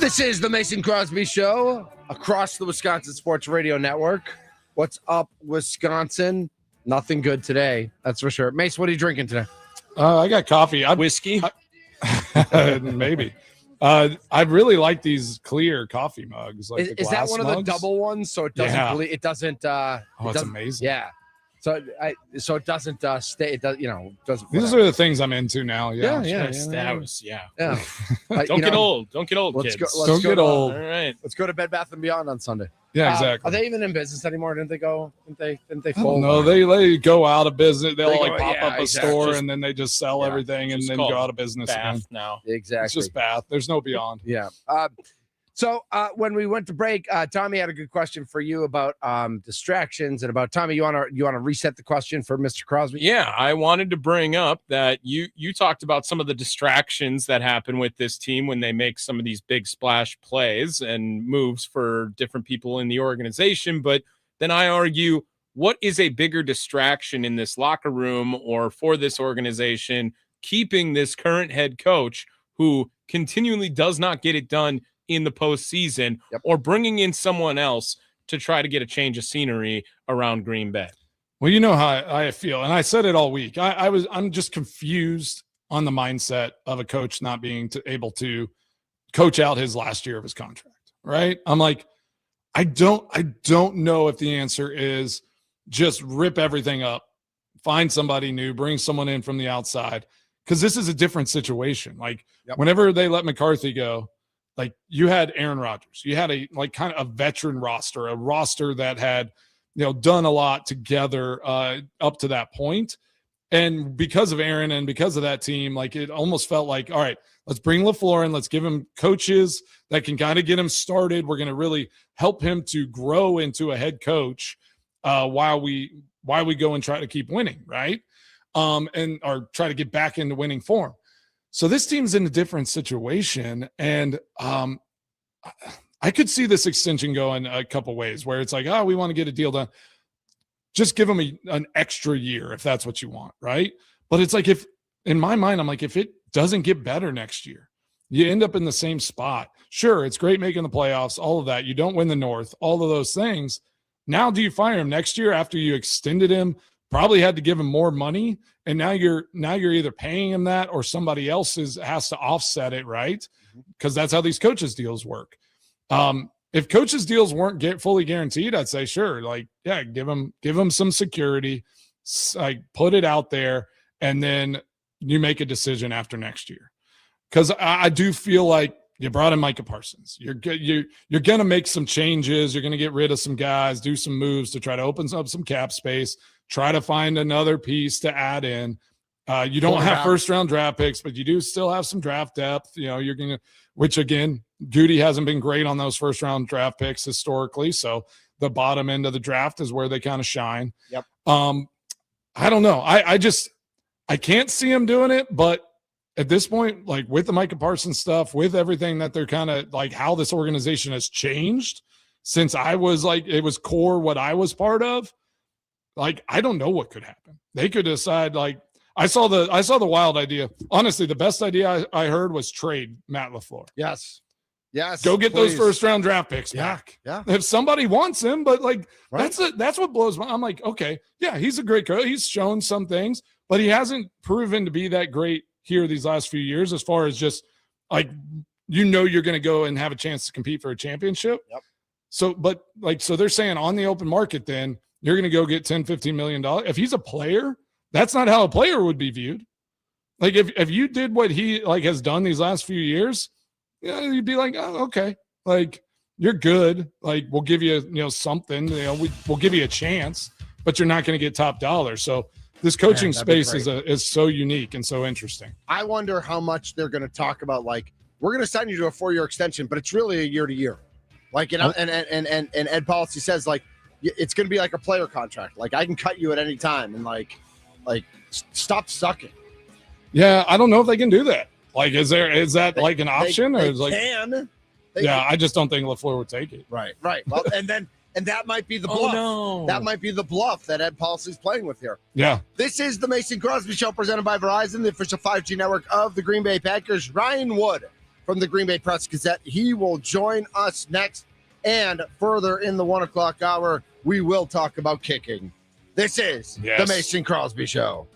This is the Mason Crosby Show across the Wisconsin Sports Radio Network. What's up, Wisconsin? Nothing good today, that's for sure. Mace, what are you drinking today? I got coffee. Whiskey? Maybe. I really like these clear coffee mugs. Like Is that one of the mugs. double ones? So it doesn't. Yeah. It doesn't. It's amazing. Yeah. So so it doesn't stay. It does. Doesn't. These whatever. are the things I'm into now. Yeah. That was, Yeah. Don't get old. Don't get old, Let's kids. go. Don't get old. All right. Let's go to Bed Bath & Beyond on Sunday. Yeah, exactly. Are they even in business anymore? Didn't they go? Didn't they I fold? don't know. They go out of business. They'll They like go- pop yeah, up a exactly. store Just- and then they just sell yeah, everything and just then called go out of business again. Bath now. Exactly. It's just Bath. There's no beyond. Yeah. So when we went to break, Tommy had a good question for you about distractions and about Tommy. You want to reset the question for Mr. Crosby? Yeah, I wanted to bring up that you talked about some of the distractions that happen with this team when they make some of these big splash plays and moves for different people in the organization. But then I argue, what is a bigger distraction in this locker room or for this organization, keeping this current head coach who continually does not get it done in the postseason, or bringing in someone else to try to get a change of scenery around Green Bay? Well, you know how I feel, and I said it all week. I'm just confused on the mindset of a coach not being able to coach out his last year of his contract. Right? I'm like, I don't know if the answer is just rip everything up, find somebody new, bring someone in from the outside, because this is a different situation. Like whenever they let McCarthy go, like you had Aaron Rodgers, you had a kind of a veteran roster, a roster that had, done a lot together up to that point. And because of Aaron and because of that team, like it almost felt like, all right, let's bring LaFleur in, let's give him coaches that can kind of get him started. We're going to really help him to grow into a head coach while we go and try to keep winning, right? Or try to get back into winning form. So this team's in a different situation, and I could see this extension going a couple ways where it's like, we want to get a deal done. Just give them an extra year if that's what you want, right? But it's like in my mind, I'm like, if it doesn't get better next year, you end up in the same spot. Sure, it's great making the playoffs, all of that. You don't win the North, all of those things. Now do you fire him next year after you extended him? Probably had to give him more money, and now you're either paying him that or somebody else has to offset it, right? Because that's how these coaches deals work. If coaches deals weren't fully guaranteed, I'd say sure, give them some security, like put it out there, and then you make a decision after next year. Because I do feel like you brought in Micah Parsons. You're going to make some changes. You're going to get rid of some guys, do some moves to try to open up some cap space. Try to find another piece to add in. You don't have first-round draft picks, but you do still have some draft depth. You're going to, which again, Goody hasn't been great on those first-round draft picks historically. So the bottom end of the draft is where they kind of shine. Yep. I don't know. I can't see him doing it, but at this point, like with the Micah Parsons stuff, with everything that they're kind of like how this organization has changed since I was it was core what I was part of. Like, I don't know what could happen. They could decide, I saw the wild idea. Honestly, the best idea I heard was trade Matt LaFleur. Yes. Go get please. those first round draft picks back. Yeah. If somebody wants him, but Right. that's what blows my. I'm like, okay, yeah, he's a great coach. He's shown some things, but he hasn't proven to be that great here these last few years as far as just you're going to go and have a chance to compete for a championship. Yep. So they're saying on the open market, then you're going to go get $10-15 million. If he's a player, that's not how a player would be viewed. Like if you did what he has done these last few years, you'd be like, oh, okay, you're good. We'll give you something. We'll give you a chance, but you're not going to get top dollar. So this coaching space is so unique and so interesting. I wonder how much they're going to talk about. We're going to sign you to a 4-year extension, but it's really a year to year. And Ed Policy says it's going to be like a player contract. I can cut you at any time and stop sucking. Yeah, I don't know if they can do that. Is that an option they or can? I just don't think LaFleur would take it. Right. Well, and that might be the bluff. Oh, no. That might be the bluff that Ed Policy's playing with here. Yeah. This is the Mason Crosby Show presented by Verizon, the official 5G network of the Green Bay Packers. Ryan Wood from the Green Bay Press Gazette. He will join us next. And further in the 1 o'clock hour, we will talk about kicking. This is the Mason Crosby Show.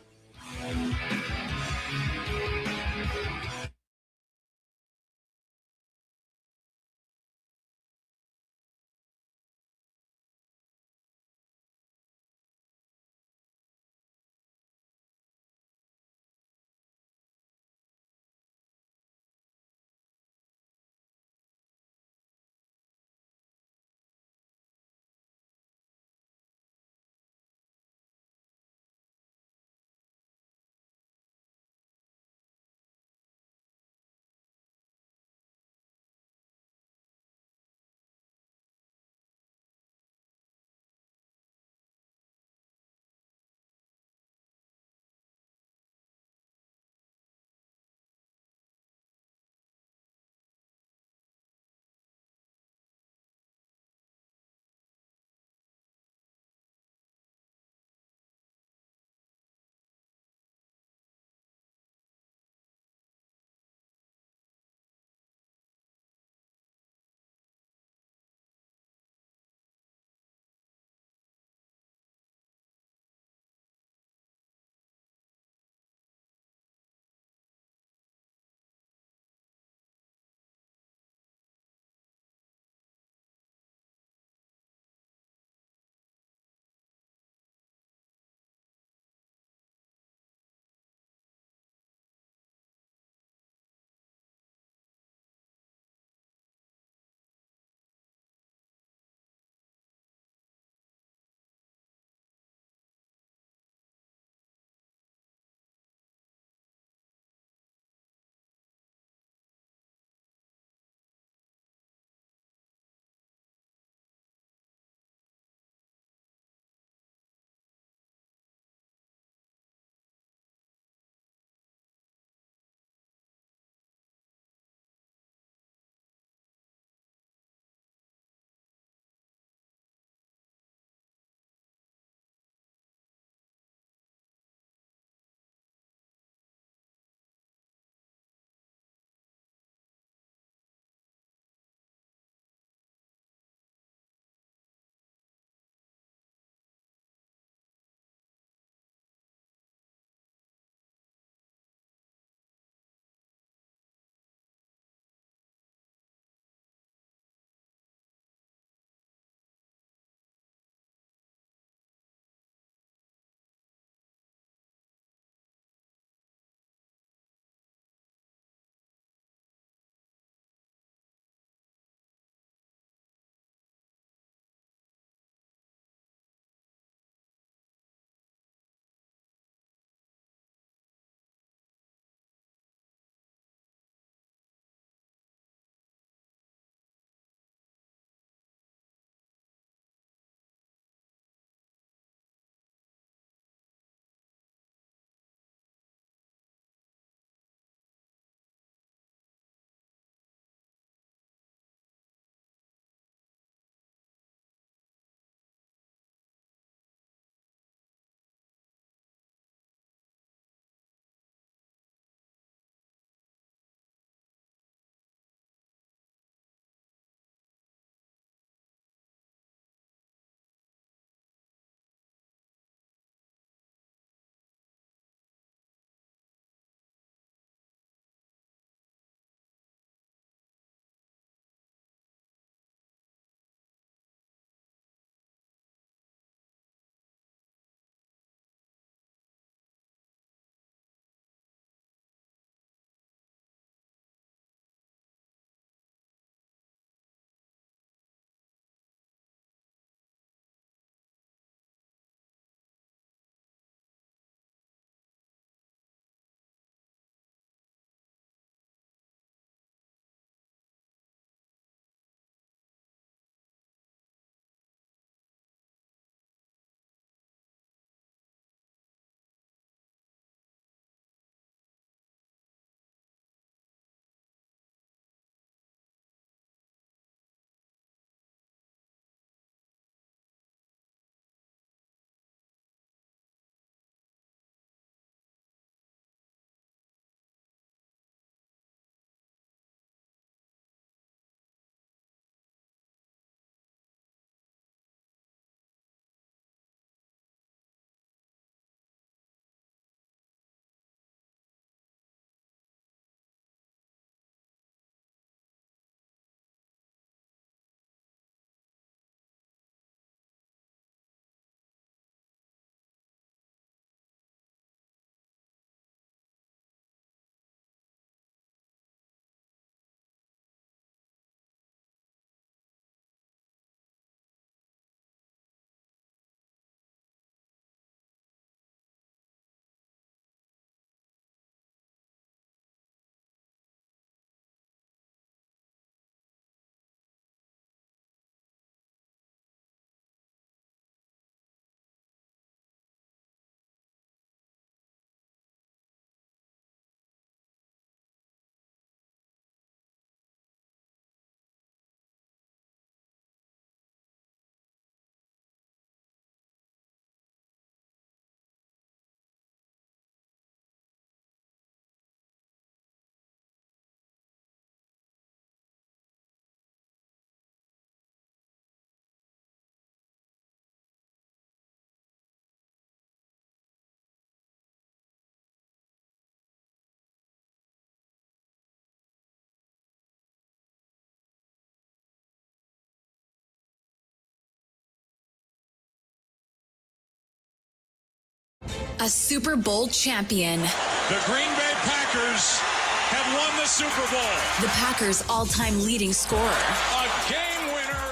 A Super Bowl champion. The Green Bay Packers have won the Super Bowl. The Packers' all-time leading scorer. A game winner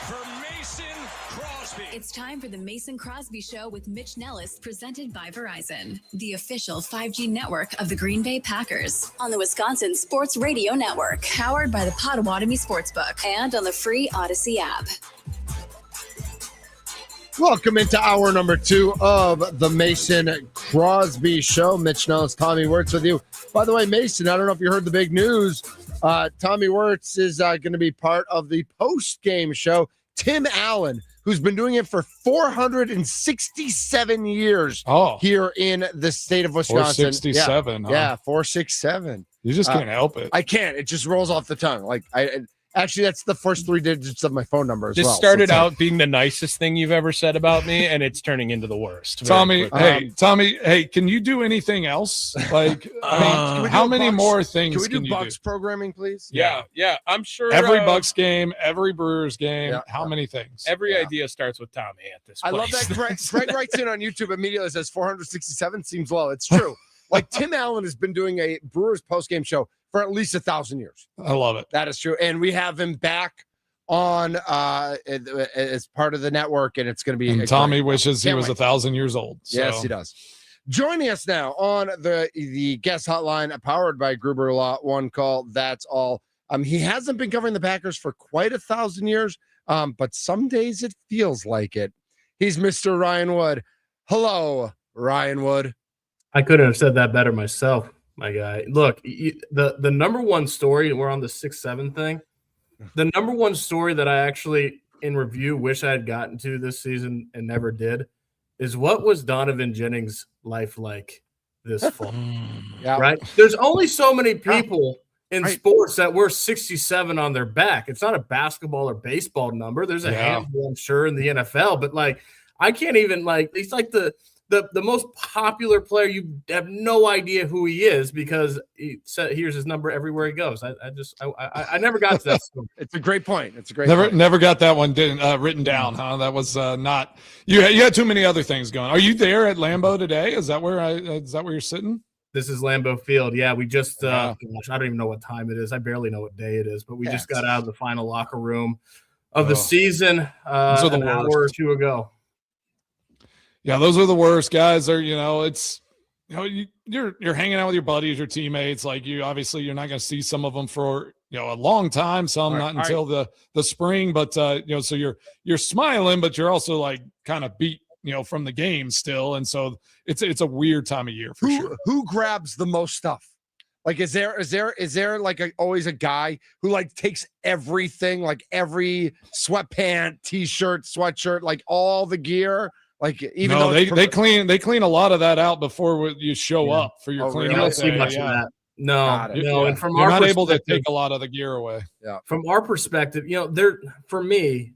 for Mason Crosby. It's time for the Mason Crosby Show with Mitch Nellis, presented by Verizon, the official 5G network of the Green Bay Packers, on the Wisconsin Sports Radio Network, powered by the Potawatomi Sportsbook, and on the free Odyssey app. Welcome into hour number 2 of the Mason Crosby Show. Mitch Nellis, Tommy Wirtz with you. By the way, Mason, I don't know if you heard the big news. Tommy Wirtz is going to be part of the post-game show. Tim Allen, who's been doing it for 467 years here in the state of Wisconsin. 467, yeah, 467. You just can't help it. I can't. It just rolls off the tongue. Actually, that's the first 3 digits of my phone number as this well. started out being the nicest thing you've ever said about me, and it's turning into the worst. Tommy, hey, can you do anything else? Like, how many more things can we can do you Bucks programming, please? Yeah, I'm sure. Every Bucks game, every Brewers game. How many things? Every idea starts with Tommy at this I place. love that Greg writes in on YouTube immediately, says 467 seems low. It's true. Like, Tim Allen has been doing a Brewers postgame show for at least 1,000 years. I love it. That is true. And we have him back on as part of the network, and it's going to be. And Tommy wishes he was 1,000 years old. So. Yes, he does. Joining us now on the guest hotline, powered by Gruber Law, one call, that's all. He hasn't been covering the Packers for quite 1,000 years, but some days it feels like it. He's Mr. Ryan Wood. Hello, Ryan Wood. I couldn't have said that better myself, my guy. Look, the number one story, we're on the 6-7 thing. The number one story that I actually, in review, wish I had gotten to this season and never did is what was Donovan Jennings' life like this fall? Right? There's only so many people in sports that wear 67 on their back. It's not a basketball or baseball number. There's a handful, I'm sure, in the NFL, but I can't even he's like the most popular player. You have no idea who he is because here's his number everywhere he goes. I never got to that. It's a great point. It's a great never got that one written down, huh? That was not you had too many other things going. Are you there at Lambeau today? Is that where you're sitting? This is Lambeau Field. Yeah, we just gosh, I don't even know what time it is. I barely know what day it is, but we just got out of the final locker room of the season an hour or two ago. Yeah, those are the worst guys. You're hanging out with your buddies, your teammates. Like you're not going to see some of them for a long time. Some not until the spring. But so you're smiling, but you're also like kind of beat from the game still. And so it's a weird time of year for sure. Who grabs the most stuff? Like is there always a guy who like takes everything, like every sweatpant, t-shirt, sweatshirt, like all the gear? Like even though they clean a lot of that out before you show up for your cleaning. You don't see much of that. No. And from you're our not able to take a lot of the gear away. Yeah. From our perspective, for me,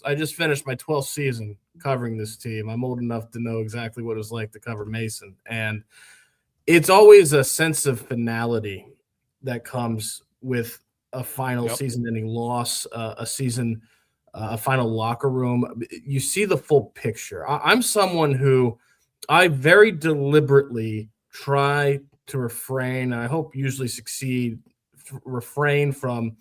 I just finished my 12th season covering this team. I'm old enough to know exactly what it was like to cover Mason, and it's always a sense of finality that comes with a final season-ending loss, a final locker room. You see the full picture. I'm someone who I very deliberately try to refrain, and I hope usually succeed, refrain from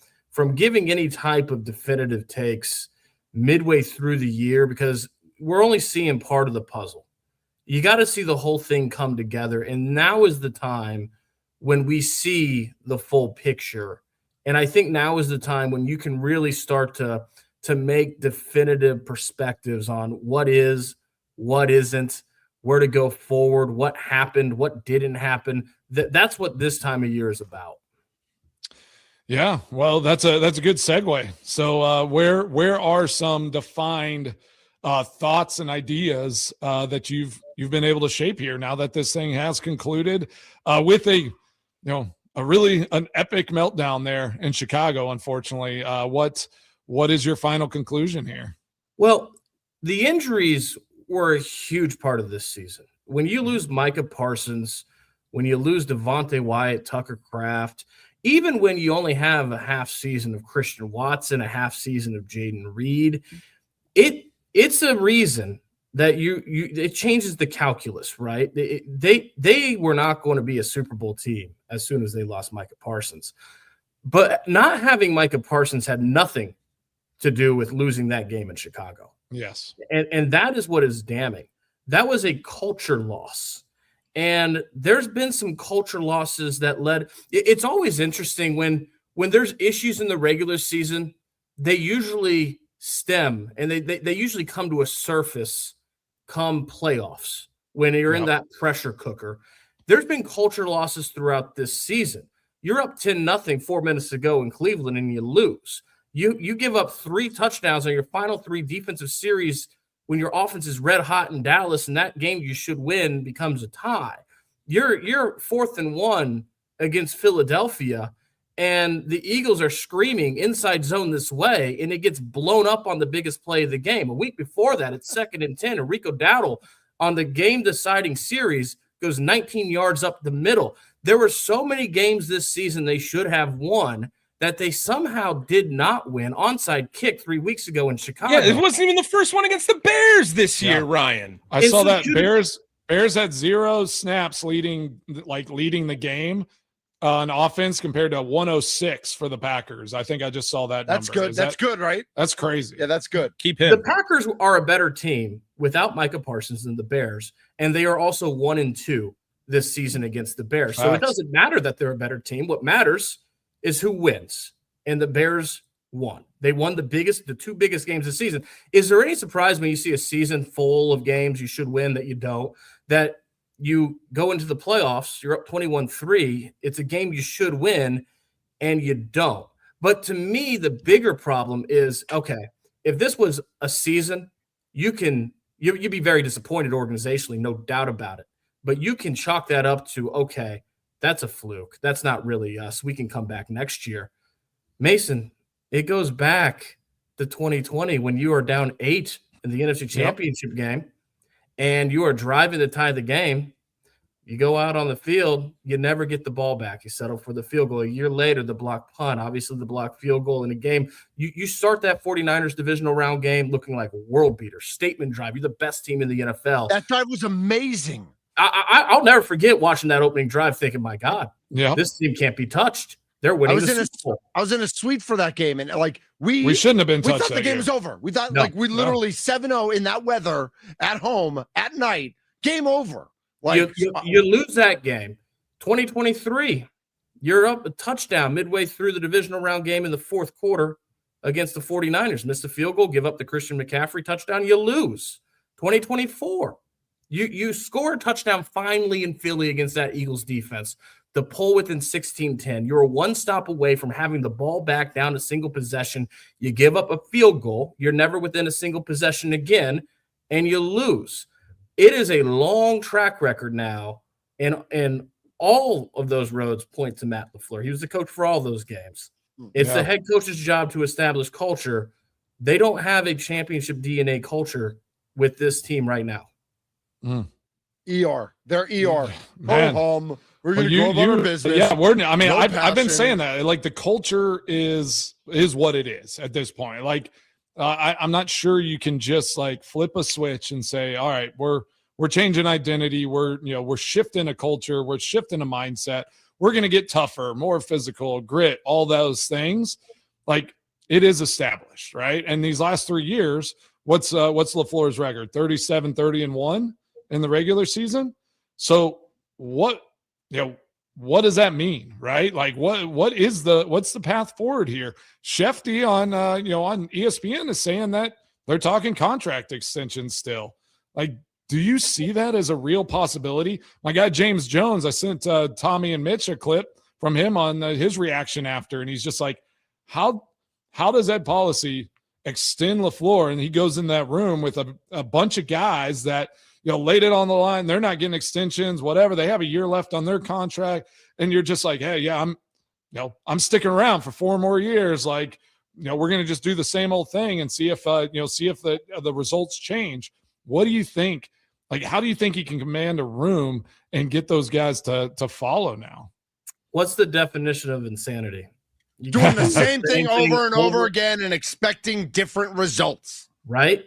giving any type of definitive takes midway through the year because we're only seeing part of the puzzle. You got to see the whole thing come together, and now is the time when we see the full picture. And I think now is the time when you can really start to make definitive perspectives on what is, what isn't, where to go forward, what happened, what didn't happen. That's what this time of year is about. Yeah, well, that's a good segue. So where are some defined thoughts and ideas that you've been able to shape here now that this thing has concluded with an epic meltdown there in Chicago, unfortunately. What is your final conclusion here? Well, the injuries were a huge part of this season. When you lose Micah Parsons, when you lose Devontae Wyatt, Tucker Kraft, even when you only have a half season of Christian Watson, a half season of Jaden Reed, it's a reason that it changes the calculus, right? They were not going to be a Super Bowl team as soon as they lost Micah Parsons. But not having Micah Parsons had nothing to do with losing that game in Chicago. Yes. And that is what is damning. That was a culture loss. And there's been some culture losses that led. It's always interesting when there's issues in the regular season, they usually stem and they usually come to a surface come playoffs when you're in that pressure cooker. There's been culture losses throughout this season. You're up 10-0, 4 minutes to go in Cleveland, and you lose. You give up 3 touchdowns on your final 3 defensive series when your offense is red hot in Dallas, and that game you should win becomes a tie. You're 4th and 1 against Philadelphia, and the Eagles are screaming inside zone this way, and it gets blown up on the biggest play of the game. A week before that, it's 2nd and 10, and Rico Dowdle on the game-deciding series goes 19 yards up the middle. There were so many games this season they should have won that they somehow did not win. Onside kick 3 weeks ago in Chicago. Yeah, it wasn't even the first one against the Bears this year, Ryan. I saw that Bears had 0 snaps leading the game on offense compared to 106 for the Packers. I think I just saw that That's number. good. That's good, right? That's crazy. Yeah, that's good. Keep him. The Packers are a better team without Micah Parsons than the Bears, and they are also 1-2 this season against the Bears. So it doesn't matter that they're a better team. What matters is who wins, and the Bears won. They won the 2 biggest games this season. Is there any surprise when you see a season full of games you should win that you don't, that you go into the playoffs, you're up 21-3, it's a game you should win, and you don't? But to me, the bigger problem is, okay, if this was a season, you'd be very disappointed organizationally, no doubt about it. But you can chalk that up to, okay, that's a fluke. That's not really us. We can come back next year. Mason, it goes back to 2020 when you are down 8 in the NFC Championship game and you are driving to tie the game. You go out on the field, you never get the ball back. You settle for the field goal. A year later, the blocked punt, obviously the blocked field goal in a game. You start that 49ers divisional round game looking like a world beater, statement drive. You're the best team in the NFL. That drive was amazing. I'll never forget watching that opening drive thinking, my God, this team can't be touched. They're winning the Super Bowl. I was in a suite for that game, and we shouldn't have been touched. We thought the game was over. We thought we literally 7-0 in that weather at home at night. Game over. You lose that game. 2023, you're up a touchdown midway through the divisional round game in the 4th quarter against the 49ers. Miss a field goal, give up the Christian McCaffrey touchdown, you lose. 2024. You score a touchdown finally in Philly against that Eagles defense. The pull within 16-10. You're 1 stop away from having the ball back down to single possession. You give up a field goal. You're never within a single possession again, and you lose. It is a long track record now, and all of those roads point to Matt LaFleur. He was the coach for all those games. It's the head coach's job to establish culture. They don't have a championship DNA culture with this team right now. ER. They're ER. Man. We're going to go about our business. Yeah, I've been saying that. Like, the culture is what it is at this point. Like, I'm not sure you can just flip a switch and say, all right, we're changing identity. We're shifting a culture. We're shifting a mindset. We're going to get tougher, more physical, grit, all those things. Like, it is established, right? And these last 3 years, what's LaFleur's record? 37-30-1 in the regular season. So what does that mean, right? Like, what's the path forward here? Shefty on ESPN is saying that they're talking contract extensions still. Like, do you see that as a real possibility? My guy James Jones, I sent Tommy and Mitch a clip from him on his reaction after, and he's just like, how does that policy extend LaFleur? And he goes in that room with a bunch of guys that laid it on the line. They're not getting extensions, whatever. They have a year left on their contract. And you're just like, hey, yeah, I'm sticking around for 4 more years. Like, we're going to just do the same old thing and see if the results change. What do you think? Like, how do you think he can command a room and get those guys to follow now? What's the definition of insanity? Doing the same thing over and over again and expecting different results. Right?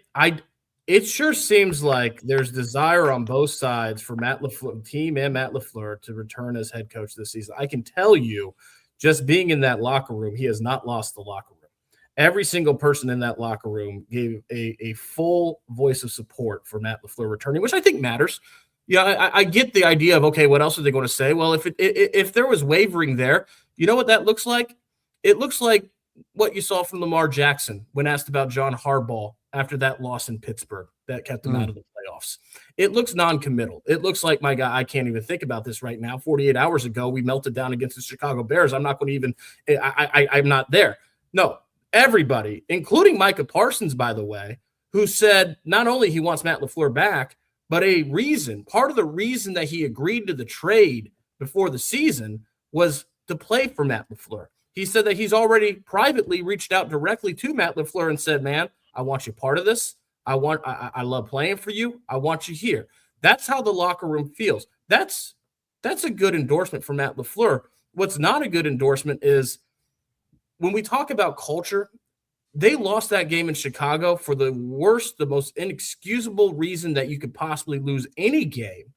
it sure seems like there's desire on both sides for Matt LaFleur, team and Matt LaFleur, to return as head coach this season. I can tell you, just being in that locker room, he has not lost the locker room. Every single person in that locker room gave a full voice of support for Matt LaFleur returning, which I think matters. Yeah, I get the idea of, okay, what else are they going to say? Well, if there was wavering there, you know what that looks like? It looks like what you saw from Lamar Jackson when asked about John Harbaugh after that loss in Pittsburgh that kept him out of the playoffs. It looks non-committal. It looks like, my God, I can't even think about this right now. 48 hours ago, we melted down against the Chicago Bears. I'm not going to even I'm not there. No, everybody, including Micah Parsons, by the way, who said not only he wants Matt LaFleur back, but part of the reason that he agreed to the trade before the season was to play for Matt LaFleur. He said that he's already privately reached out directly to Matt LaFleur and said, man, I want you part of this. I love playing for you. I want you here. That's how the locker room feels. That's a good endorsement for Matt LaFleur. What's not a good endorsement is when we talk about culture, they lost that game in Chicago for the worst, the most inexcusable reason that you could possibly lose any game,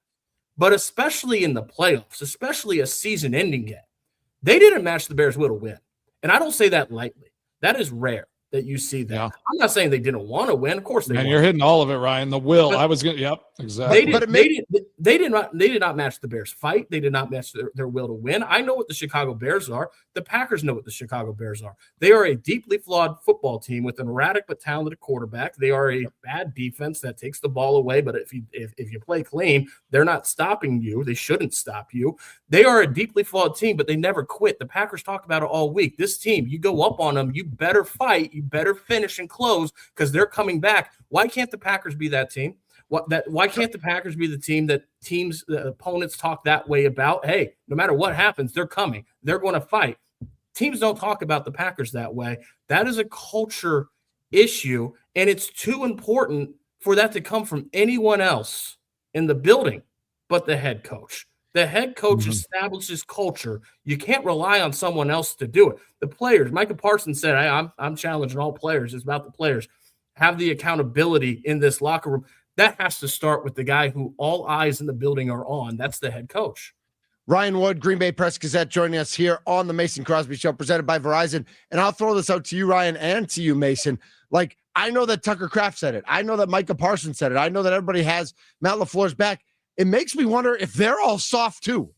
but especially in the playoffs, especially a season-ending game. They didn't match the Bears' will to win. And I don't say that lightly. That is rare that you see that. Yeah. I'm not saying they didn't want to win. Of course they you're hitting all of it, Ryan. The will. I was going to, yep, exactly. They did not match the Bears' fight. They did not match their will to win. I know what the Chicago Bears are. The Packers know what the Chicago Bears are. They are a deeply flawed football team with an erratic but talented quarterback. They are a bad defense that takes the ball away, but if you play clean, they're not stopping you. They shouldn't stop you. They are a deeply flawed team, but they never quit. The Packers talk about it all week. This team, you go up on them, you better fight, you better finish and close because they're coming back. Why can't the Packers be that team? Why can't the Packers be the team that the opponents talk that way about? Hey, no matter what happens, they're coming. They're going to fight. Teams don't talk about the Packers that way. That is a culture issue, and it's too important for that to come from anyone else in the building but the head coach. The head coach establishes culture. You can't rely on someone else to do it. The players, Micah Parsons said, I'm challenging all players. It's about the players. Have the accountability in this locker room. That has to start with the guy who all eyes in the building are on. That's the head coach. Ryan Wood, Green Bay Press Gazette, joining us here on the Mason Crosby Show, presented by Verizon. And I'll throw this out to you, Ryan, and to you, Mason. Like, I know that Tucker Kraft said it. I know that Micah Parsons said it. I know that everybody has Matt LaFleur's back. It makes me wonder if they're all soft too.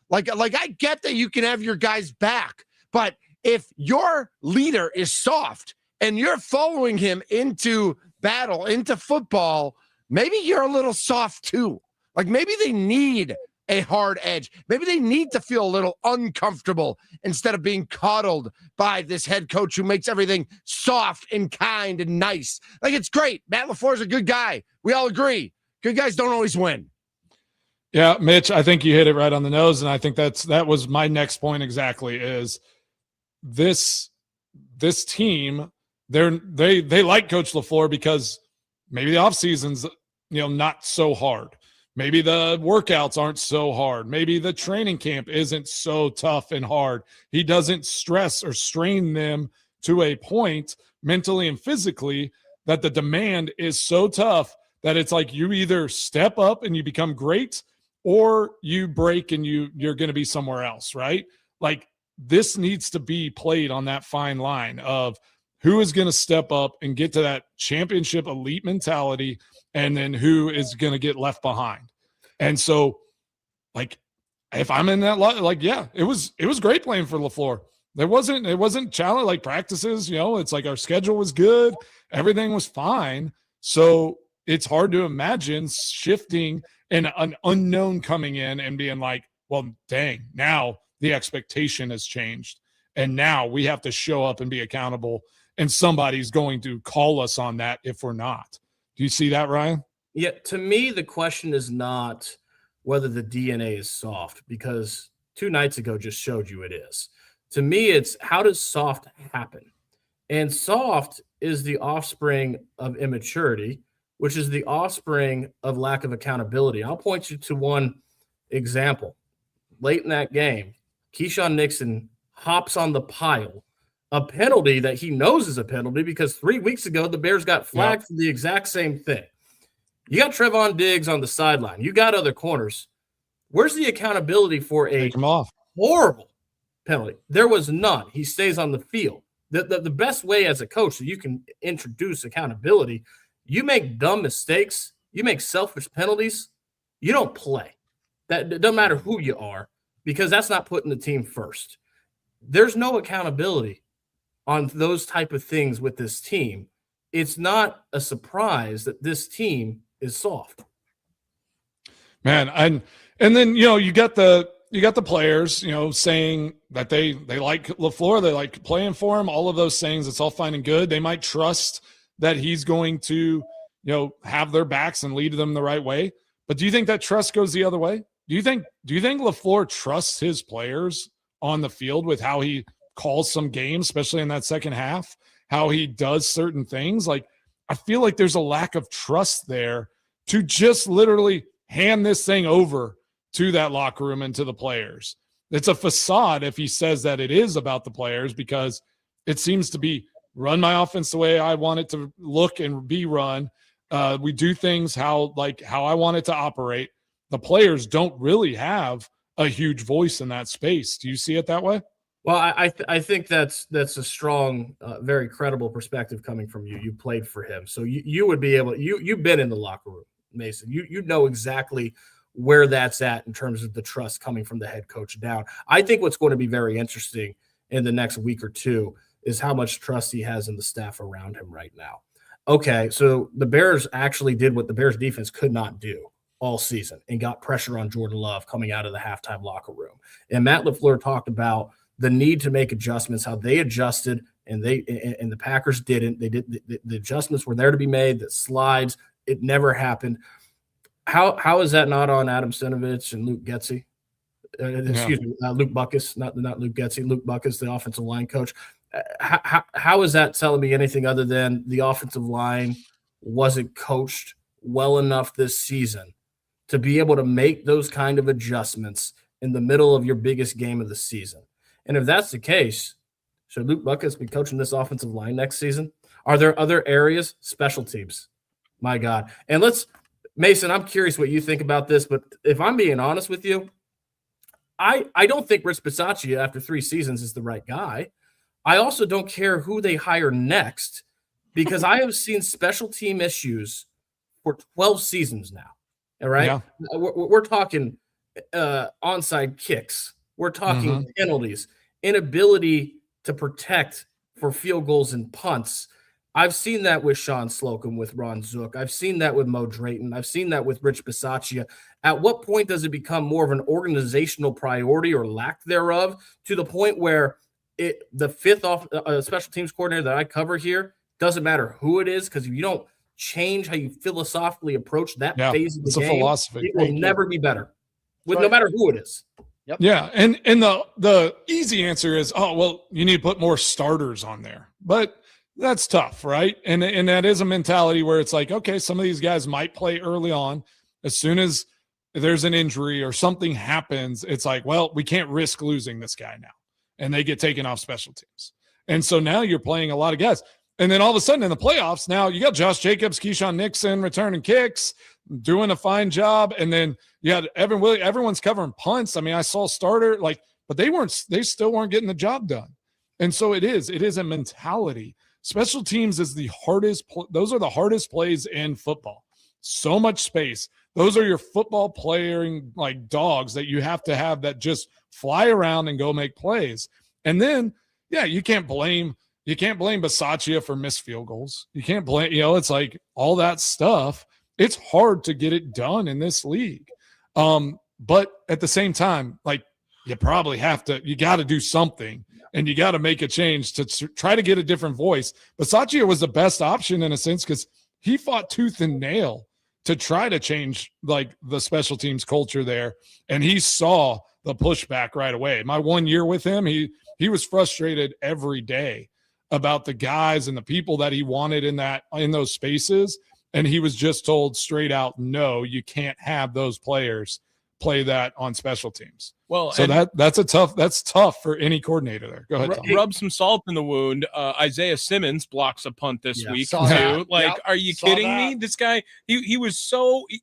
Like I get that you can have your guys back, but if your leader is soft and you're following him into battle, into football, maybe you're a little soft too. Like maybe they need a hard edge. Maybe they need to feel a little uncomfortable instead of being coddled by this head coach who makes everything soft and kind and nice. Like, it's great. Matt LaFleur's a good guy. We all agree. Good guys don't always win. Yeah, Mitch, I think you hit it right on the nose, and I think that was my next point exactly. Is this team? They like Coach LaFleur because maybe the offseason's not so hard. Maybe the workouts aren't so hard. Maybe the training camp isn't so tough and hard. He doesn't stress or strain them to a point mentally and physically that the demand is so tough that it's like you either step up and you become great or you break and you're going to be somewhere else, right? Like, this needs to be played on that fine line of who is going to step up and get to that championship elite mentality, and then who is going to get left behind. And so, like, if I'm in that like, yeah, it was great playing for LaFleur. It wasn't challenge like practices, it's like our schedule was good. Everything was fine. So it's hard to imagine shifting and an unknown coming in and being like, well, dang, now the expectation has changed. And now we have to show up and be accountable. And somebody's going to call us on that if we're not. Do you see that, Ryan? Yeah, to me, the question is not whether the DNA is soft, because 2 nights ago just showed you it is. To me, it's how does soft happen? And soft is the offspring of immaturity, which is the offspring of lack of accountability. I'll point you to one example. Late in that game, Keyshawn Nixon hops on the pile, a penalty that he knows is a penalty because 3 weeks ago the Bears got flagged for the exact same thing. You got Trevon Diggs on the sideline. You got other corners. Where's the accountability for a Take him off. horrible penalty? There was none. He stays on the field. The best way as a coach that you can introduce accountability, you make dumb mistakes, you make selfish penalties, you don't play. That it doesn't matter who you are, because that's not putting the team first. There's no accountability on those type of things with this team. It's not a surprise that this team is soft. Man, and then you got the players, saying that they like LaFleur, they like playing for him, all of those things. It's all fine and good. They might trust that he's going to, have their backs and lead them the right way. But do you think that trust goes the other way? Do you think LaFleur trusts his players on the field with how he calls some games, especially in that second half, how he does certain things? Like, I feel like there's a lack of trust there to just literally hand this thing over to that locker room and to the players. It's a facade if he says that it is about the players, because it seems to be run my offense the way I want it to look and be run. We do things how I want it to operate. The players don't really have a huge voice in that space. Do you see it that way? Well, I think that's a strong, very credible perspective coming from you. You played for him, so you would be able. You've been in the locker room, Mason. You know exactly where that's at in terms of the trust coming from the head coach down. I think what's going to be very interesting in the next week or two is how much trust he has in the staff around him right now. Okay, so the Bears actually did what the Bears defense could not do all season and got pressure on Jordan Love coming out of the halftime locker room. And Matt LaFleur talked about the need to make adjustments, how they adjusted, and the Packers didn't. They did the adjustments were there to be made. The slides, it never happened. How is that not on Adam Stenavich and Luke Getsy? Excuse me, Luke Buckus, not Luke Getsy. Luke Buckus, the offensive line coach. How is that telling me anything other than the offensive line wasn't coached well enough this season to be able to make those kind of adjustments in the middle of your biggest game of the season? And if that's the case, should Luke Buckus be coaching this offensive line next season? Are there other areas? Special teams. My God. And Mason, I'm curious what you think about this, but if I'm being honest with you, I don't think Rich Bisaccia after 3 seasons is the right guy. I also don't care who they hire next, because I have seen special team issues for 12 seasons now. All right. Yeah. We're talking onside kicks. We're talking penalties, inability to protect for field goals and punts. I've seen that with Sean Slocum, with Ron Zook. I've seen that with Mo Drayton. I've seen that with Rich Bisaccia. At what point does it become more of an organizational priority or lack thereof, to the point where the fifth special teams coordinator that I cover here, doesn't matter who it is, because if you don't change how you philosophically approach that phase of the game, philosophy. It will never be better, no matter who it is. Yep. Yeah, and the easy answer is, you need to put more starters on there, but that's tough, right? And that is a mentality where it's like, okay, some of these guys might play early on. As soon as there's an injury or something happens, it's like, well, we can't risk losing this guy now, and they get taken off special teams. And so now you're playing a lot of guys. And then all of a sudden in the playoffs, now you got Josh Jacobs, Keyshawn Nixon returning kicks, doing a fine job. And then you had everyone's covering punts. I mean, I saw starter, but they still weren't getting the job done. And so it is a mentality. Special teams is the hardest. Those are the hardest plays in football. So much space. Those are your football playing dogs that you have to have that just fly around and go make plays. And then, you can't blame Bisaccia for missed field goals. You can't blame, it's like all that stuff. It's hard to get it done in this league. But at the same time, you probably you got to do something, and you got to make a change to try to get a different voice. Bisaccia was the best option in a sense, because he fought tooth and nail to try to change the special teams culture there. And he saw the pushback right away. My 1 year with him, he was frustrated every day about the guys and the people that he wanted in those spaces. And he was just told straight out, no, you can't have those players play that on special teams. Well, so that's tough for any coordinator there. Go ahead, Tom. Rub some salt in the wound. Isaiah Simmons blocks a punt this week too. Are you kidding me? This guy, he was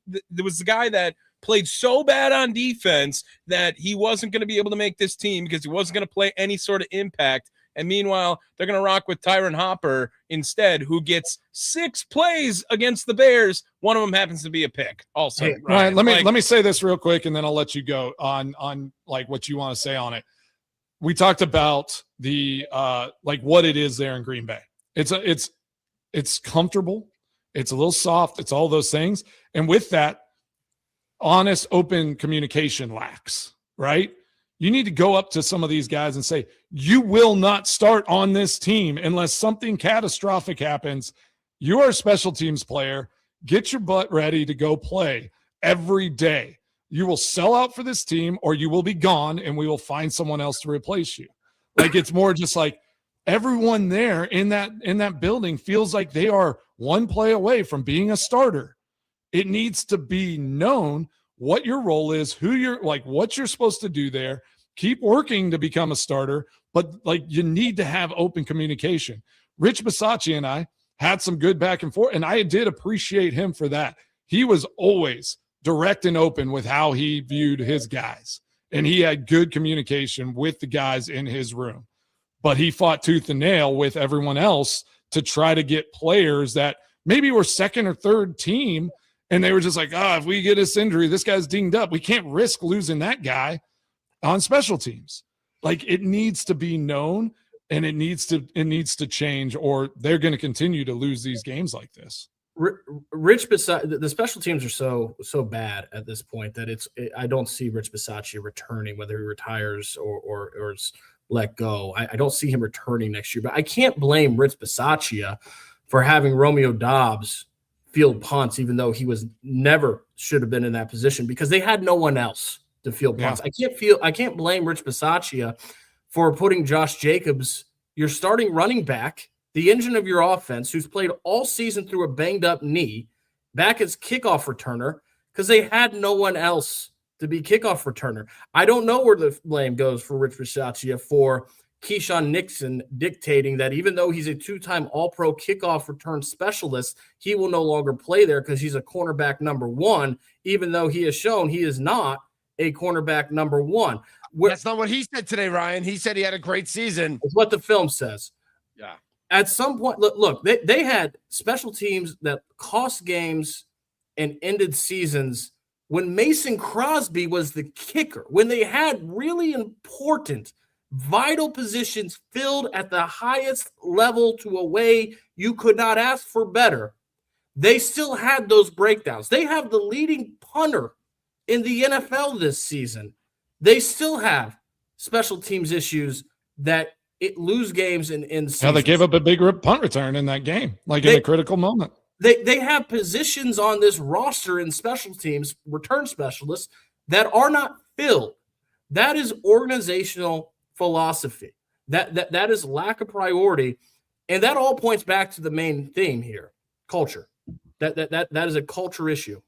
there was the guy that played so bad on defense that he wasn't going to be able to make this team because he wasn't going to play any sort of impact. And meanwhile, they're going to rock with Tyron Hopper instead, who gets 6 plays against the Bears. One of them happens to be a pick. Also, hey, Ryan, let me say this real quick, and then I'll let you go on like what you want to say on it. We talked about the like what it is there in Green Bay. It's comfortable. It's a little soft. It's all those things, and with that, honest, open communication lacks. Right. You need to go up to some of these guys and say, you will not start on this team unless something catastrophic happens. You are a special teams player. Get your butt ready to go play every day. You will sell out for this team or you will be gone and we will find someone else to replace you. Like, it's more just like everyone there in that building feels like they are one play away from being a starter. It needs to be known what your role is, who you're like, what you're supposed to do there. Keep working to become a starter, but like you need to have open communication. Rich Bisaccia and I had some good back and forth, and I did appreciate him for that. He was always direct and open with how he viewed his guys, and he had good communication with the guys in his room. But he fought tooth and nail with everyone else to try to get players that maybe were second or third team. And they were just like, if we get this injury, this guy's dinged up. We can't risk losing that guy on special teams. Like, it needs to be known, and it needs to change, or they're going to continue to lose these games like this. Rich Bisaccia, the special teams are so bad at this point that I don't see Rich Bisaccia returning, whether he retires or is let go. I don't see him returning next year. But I can't blame Rich Bisaccia for having Romeo Doubs field punts, even though he was never should have been in that position because they had no one else to field punts. I can't blame Rich Bisaccia for putting Josh Jacobs, your starting running back, the engine of your offense, who's played all season through a banged up knee, back as kickoff returner because they had no one else to be kickoff returner. I don't know where the blame goes for Rich Bisaccia for Keyshawn Nixon dictating that even though he's a 2-time All-Pro kickoff return specialist, he will no longer play there because he's a cornerback number 1, even though he has shown he is not a cornerback number 1. That's not what he said today, Ryan. He said he had a great season. It's what the film says. Yeah. At some point, look, they had special teams that cost games and ended seasons when Mason Crosby was the kicker, when they had really important vital positions filled at the highest level to a way you could not ask for better. They still had those breakdowns. They have the leading punter in the NFL this season. They still have special teams issues that lose games in seasons. Yeah, they gave up a big punt return in that game, in a critical moment. They have positions on this roster in special teams, return specialists, that are not filled. That is organizational philosophy. That is lack of priority, and that all points back to the main theme here: culture. That is a culture issue.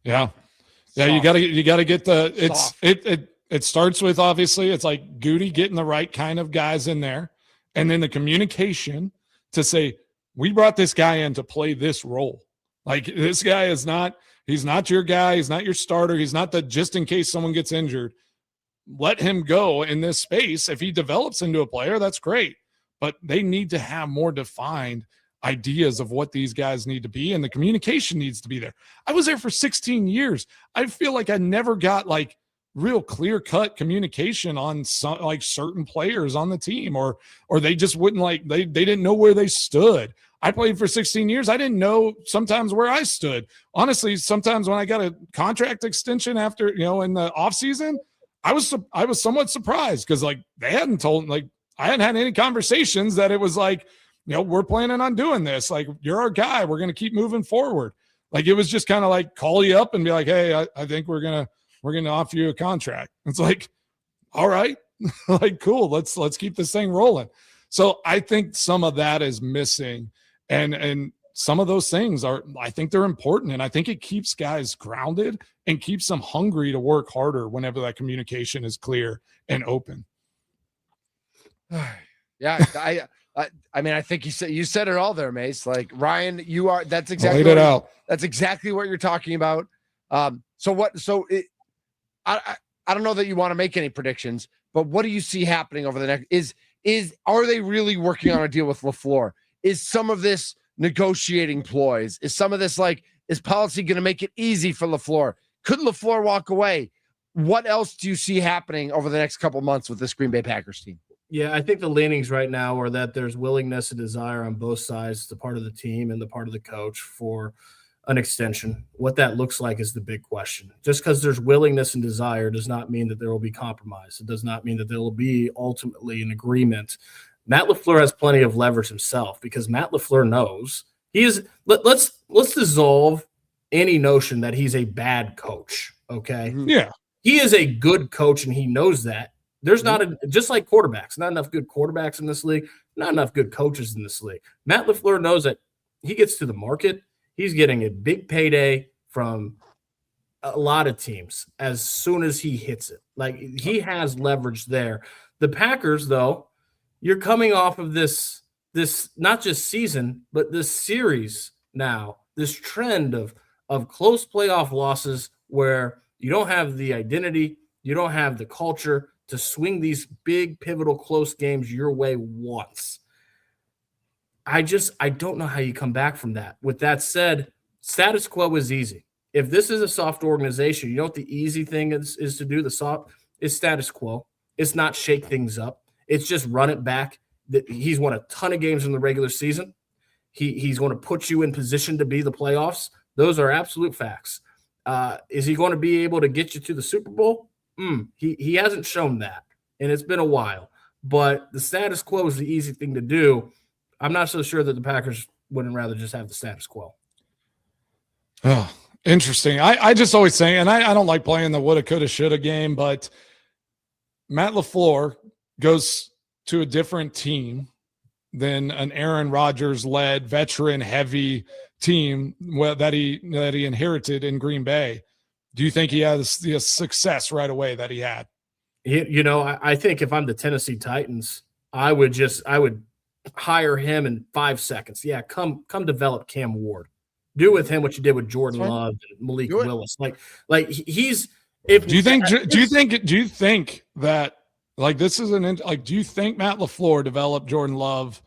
Yeah, you got to get it starts with, obviously, it's like Goody getting the right kind of guys in there, and then the communication to say, we brought this guy in to play this role. Like, this guy he's not your guy. He's not your starter. He's not the just in case someone gets injured. Let him go in this space. If he develops into a player, that's great. But they need to have more defined ideas of what these guys need to be, and the communication needs to be there. I was there for 16 years. I feel like I never got real clear-cut communication on certain players on the team, or they just wouldn't they didn't know where they stood. I played for 16 years. I didn't know sometimes where I stood. Honestly, sometimes when I got a contract extension after, in the offseason, I was somewhat surprised because they hadn't told, I hadn't had any conversations that it was we're planning on doing this. You're our guy. We're going to keep moving forward. It was just kind of call you up and be like, hey, I think we're going to offer you a contract. It's all right, cool. Let's keep this thing rolling. So I think some of that is missing, and some of those things I think they're important. And I think it keeps guys grounded and keeps them hungry to work harder whenever that communication is clear and open. Yeah. I mean, I think you said it all there, Mace. Like, Ryan, that's exactly Laid it out. That's exactly what you're talking about. I don't know that you want to make any predictions, but what do you see happening over the next are they really working on a deal with LaFleur? Is some of this negotiating ploys? Is some of this is policy going to make it easy for LaFleur? Could LaFleur walk away? What else do you see happening over the next couple months with this Green Bay Packers team? Yeah, I think the leanings right now are that there's willingness and desire on both sides, the part of the team and the part of the coach, for an extension. What that looks like is the big question. Just because there's willingness and desire does not mean that there will be compromise. It does not mean that there will be ultimately an agreement. Matt LaFleur has plenty of leverage himself, because Matt LaFleur knows he is. Let's dissolve any notion that he's a bad coach. Okay. Yeah. He is a good coach, and he knows that. There's just like quarterbacks, not enough good quarterbacks in this league, not enough good coaches in this league. Matt LaFleur knows that he gets to the market, he's getting a big payday from a lot of teams as soon as he hits it. Like, he has leverage there. The Packers, though, you're coming off of this not just season, but this series now, this trend of close playoff losses where you don't have the identity, you don't have the culture to swing these big, pivotal, close games your way once. I don't know how you come back from that. With that said, status quo is easy. If this is a soft organization, you know what the easy thing is to do? The soft is status quo. It's not shake things up. It's just run it back. He's won a ton of games in the regular season. He's going to put you in position to be the playoffs. Those are absolute facts. Is he going to be able to get you to the Super Bowl? He hasn't shown that, and it's been a while. But the status quo is the easy thing to do. I'm not so sure that the Packers wouldn't rather just have the status quo. Oh, interesting. I just always say, and I don't like playing the woulda, coulda, shoulda game, but Matt LaFleur goes to a different team than an Aaron Rodgers-led, veteran-heavy team that he inherited in Green Bay. Do you think he has the success right away that he had? I think if I'm the Tennessee Titans, I would hire him in 5 seconds. Yeah, come develop Cam Ward. Do with him what you did with Jordan Love and Malik Willis. Like he's. Do you think that this is do you think Matt LaFleur developed Jordan Love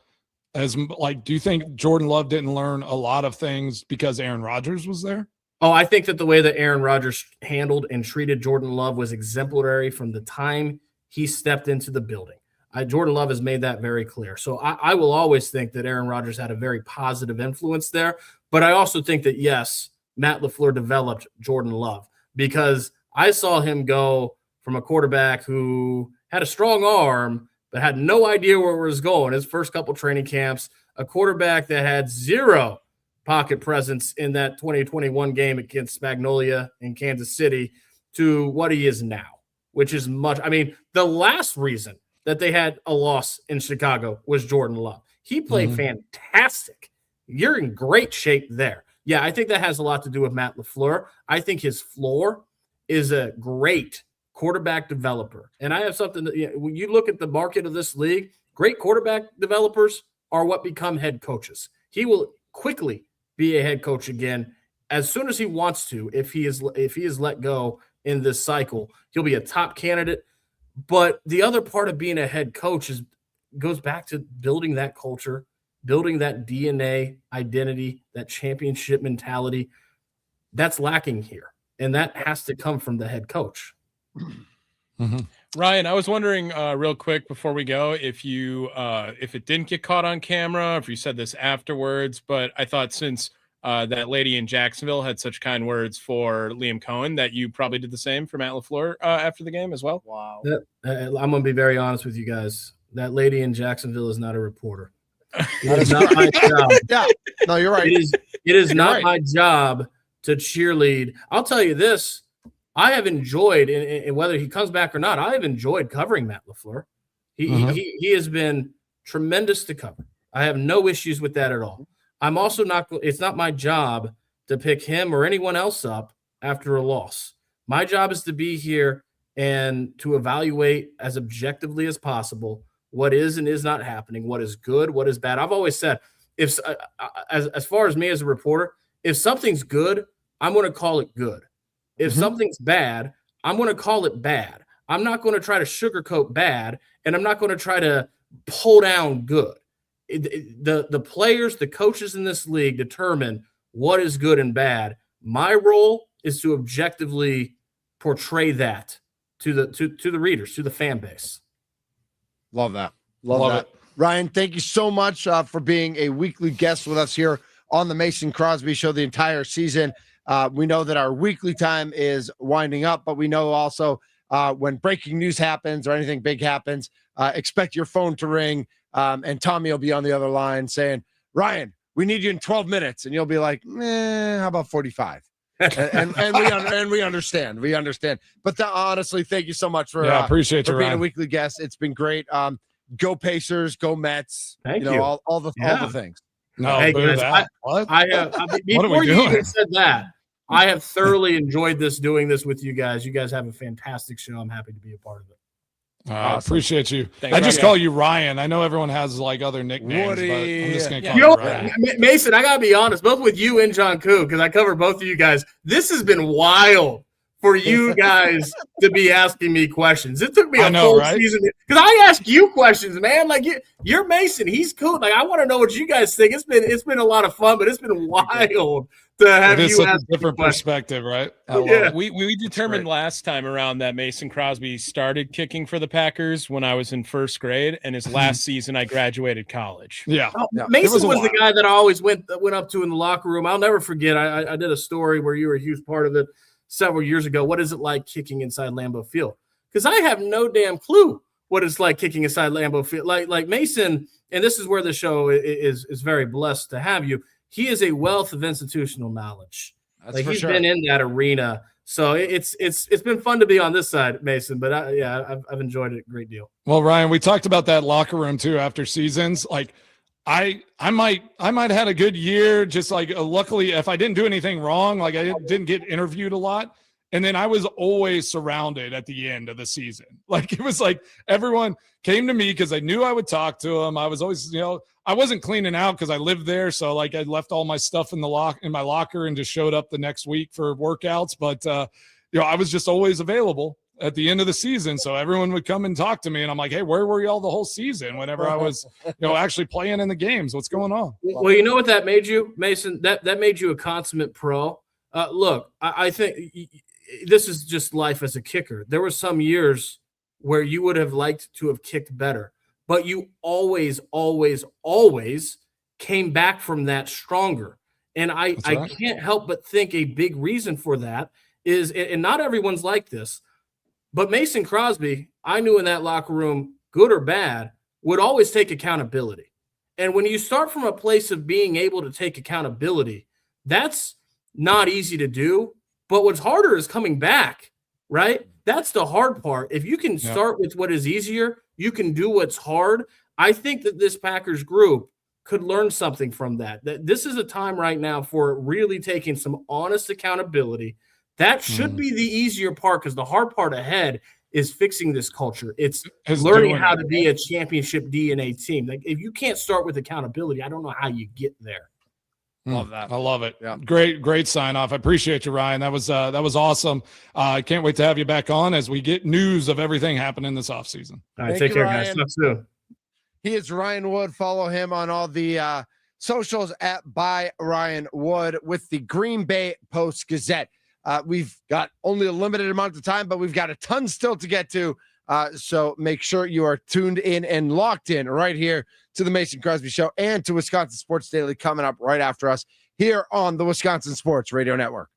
do you think Jordan Love didn't learn a lot of things because Aaron Rodgers was there? Oh, I think that the way that Aaron Rodgers handled and treated Jordan Love was exemplary from the time he stepped into the building. Jordan Love has made that very clear. So I will always think that Aaron Rodgers had a very positive influence there. But I also think that, yes, Matt LaFleur developed Jordan Love, because I saw him go from a quarterback who had a strong arm but had no idea where it was going his first couple training camps, a quarterback that had zero pocket presence in that 2021 game against Magnolia in Kansas City, to what he is now, which is much. I mean, the last reason that they had a loss in Chicago was Jordan Love. He played fantastic. You're in great shape there. Yeah, I think that has a lot to do with Matt LaFleur. I think his floor is a great quarterback developer. And I have something that, when you look at the market of this league, great quarterback developers are what become head coaches. He will quickly be a head coach again as soon as he wants to. If he is let go in this cycle, he'll be a top candidate. But the other part of being a head coach goes back to building that culture, building that DNA identity, that championship mentality. That's lacking here, and that has to come from the head coach. Ryan, I was wondering real quick before we go if it didn't get caught on camera, if you said this afterwards, but I thought since that lady in Jacksonville had such kind words for Liam Cohen that you probably did the same for Matt LaFleur after the game as well. Wow. I'm going to be very honest with you guys. That lady in Jacksonville is not a reporter. It is not my job. Yeah, no, you're right. It is not my job to cheerlead. I'll tell you this. I have enjoyed, and whether he comes back or not, I have enjoyed covering Matt LaFleur. He has been tremendous to cover. I have no issues with that at all. I'm also not. It's not my job to pick him or anyone else up after a loss. My job is to be here and to evaluate as objectively as possible what is and is not happening, what is good, what is bad. I've always said, if as far as me as a reporter, if something's good, I'm going to call it good. If something's bad, I'm going to call it bad. I'm not going to try to sugarcoat bad, and I'm not going to try to pull down good. The players, the coaches in this league determine what is good and bad. My role is to objectively portray that to the readers, to the fan base. Love that. Love that. Ryan, thank you so much for being a weekly guest with us here on the Mason Crosby Show the entire season. We know that our weekly time is winding up, but we know also when breaking news happens or anything big happens, expect your phone to ring, and Tommy will be on the other line saying, Ryan, we need you in 12 minutes. And you'll be like, how about 45? and we understand. We understand. But honestly, thank you so much for appreciate for you, being Ryan. a weekly guest. It's been great. Go Pacers, go Mets. Thank you. you. All the things. No, Hey, boo guys, that. What? what are we you doing? even said that, I have thoroughly enjoyed doing this with you guys. You guys have a fantastic show. I'm happy to be a part of it. I appreciate you. Thanks, I just Ryan. call you Ryan. I know everyone has like other nicknames, Woody. but I'm just going to call You you know, Ryan. Mason, I got to be honest, both with you and John Koo, because I cover both of you guys. This has been wild for you guys to be asking me questions. It took me a full season because I ask you questions, man. Like you're Mason, he's cool. Like I want to know what you guys think. It's been a lot of fun, but it's been wild to have It is you such ask a different me questions. perspective, right? I love Yeah. it. We determined last time around that Mason Crosby started kicking for the Packers when I was in first grade, and his last season I graduated college. Yeah. Oh, Yeah. Mason was a the guy that I always went up to in the locker room. I'll never forget. I did a story where you were a huge part of it several years ago. What is it like kicking inside Lambeau Field? Because I have no damn clue what it's like kicking inside Lambeau Field. Like Mason, and this is where the show is very blessed to have you. He is a wealth of institutional knowledge. That's like for he's sure. been in that arena, so it's been fun to be on this side, Mason. But I've enjoyed it a great deal. Well, Ryan, we talked about that locker room too after seasons. Like I might have had a good year. Just like luckily, if I didn't do anything wrong, like I didn't get interviewed a lot. And then I was always surrounded at the end of the season. Like it was like everyone came to me because I knew I would talk to them. I was always, I wasn't cleaning out because I lived there. So like I left all my stuff in my locker and just showed up the next week for workouts. But I was just always available at the end of the season. So everyone would come and talk to me. And I'm like, hey, where were y'all the whole season whenever I was, actually playing in the games? What's going on? Well, you know what that made you, Mason? That made you a consummate pro. Look, I think this is just life as a kicker. There were some years where you would have liked to have kicked better, but you always, always, always came back from that stronger. And I can't help but think a big reason for that is, and not everyone's like this, but Mason Crosby, I knew in that locker room, good or bad, would always take accountability. And when you start from a place of being able to take accountability, that's not easy to do. But what's harder is coming back, right? That's the hard part. If you can start with what is easier, you can do what's hard. I think that this Packers group could learn something from that. That this is a time right now for really taking some honest accountability. That should be the easier part because the hard part ahead is fixing this culture. It's learning how to be a championship DNA team. Like if you can't start with accountability, I don't know how you get there. Love that. I love it. Yeah. Great sign off. I appreciate you, Ryan. That was awesome. I can't wait to have you back on as we get news of everything happening this offseason. All right, take care, guys. Talk soon. He is Ryan Wood. Follow him on all the socials at by Ryan Wood with the Green Bay Post Gazette. We've got only a limited amount of time, but we've got a ton still to get to. So make sure you are tuned in and locked in right here to the Mason Crosby Show and to Wisconsin Sports Daily coming up right after us here on the Wisconsin Sports Radio Network.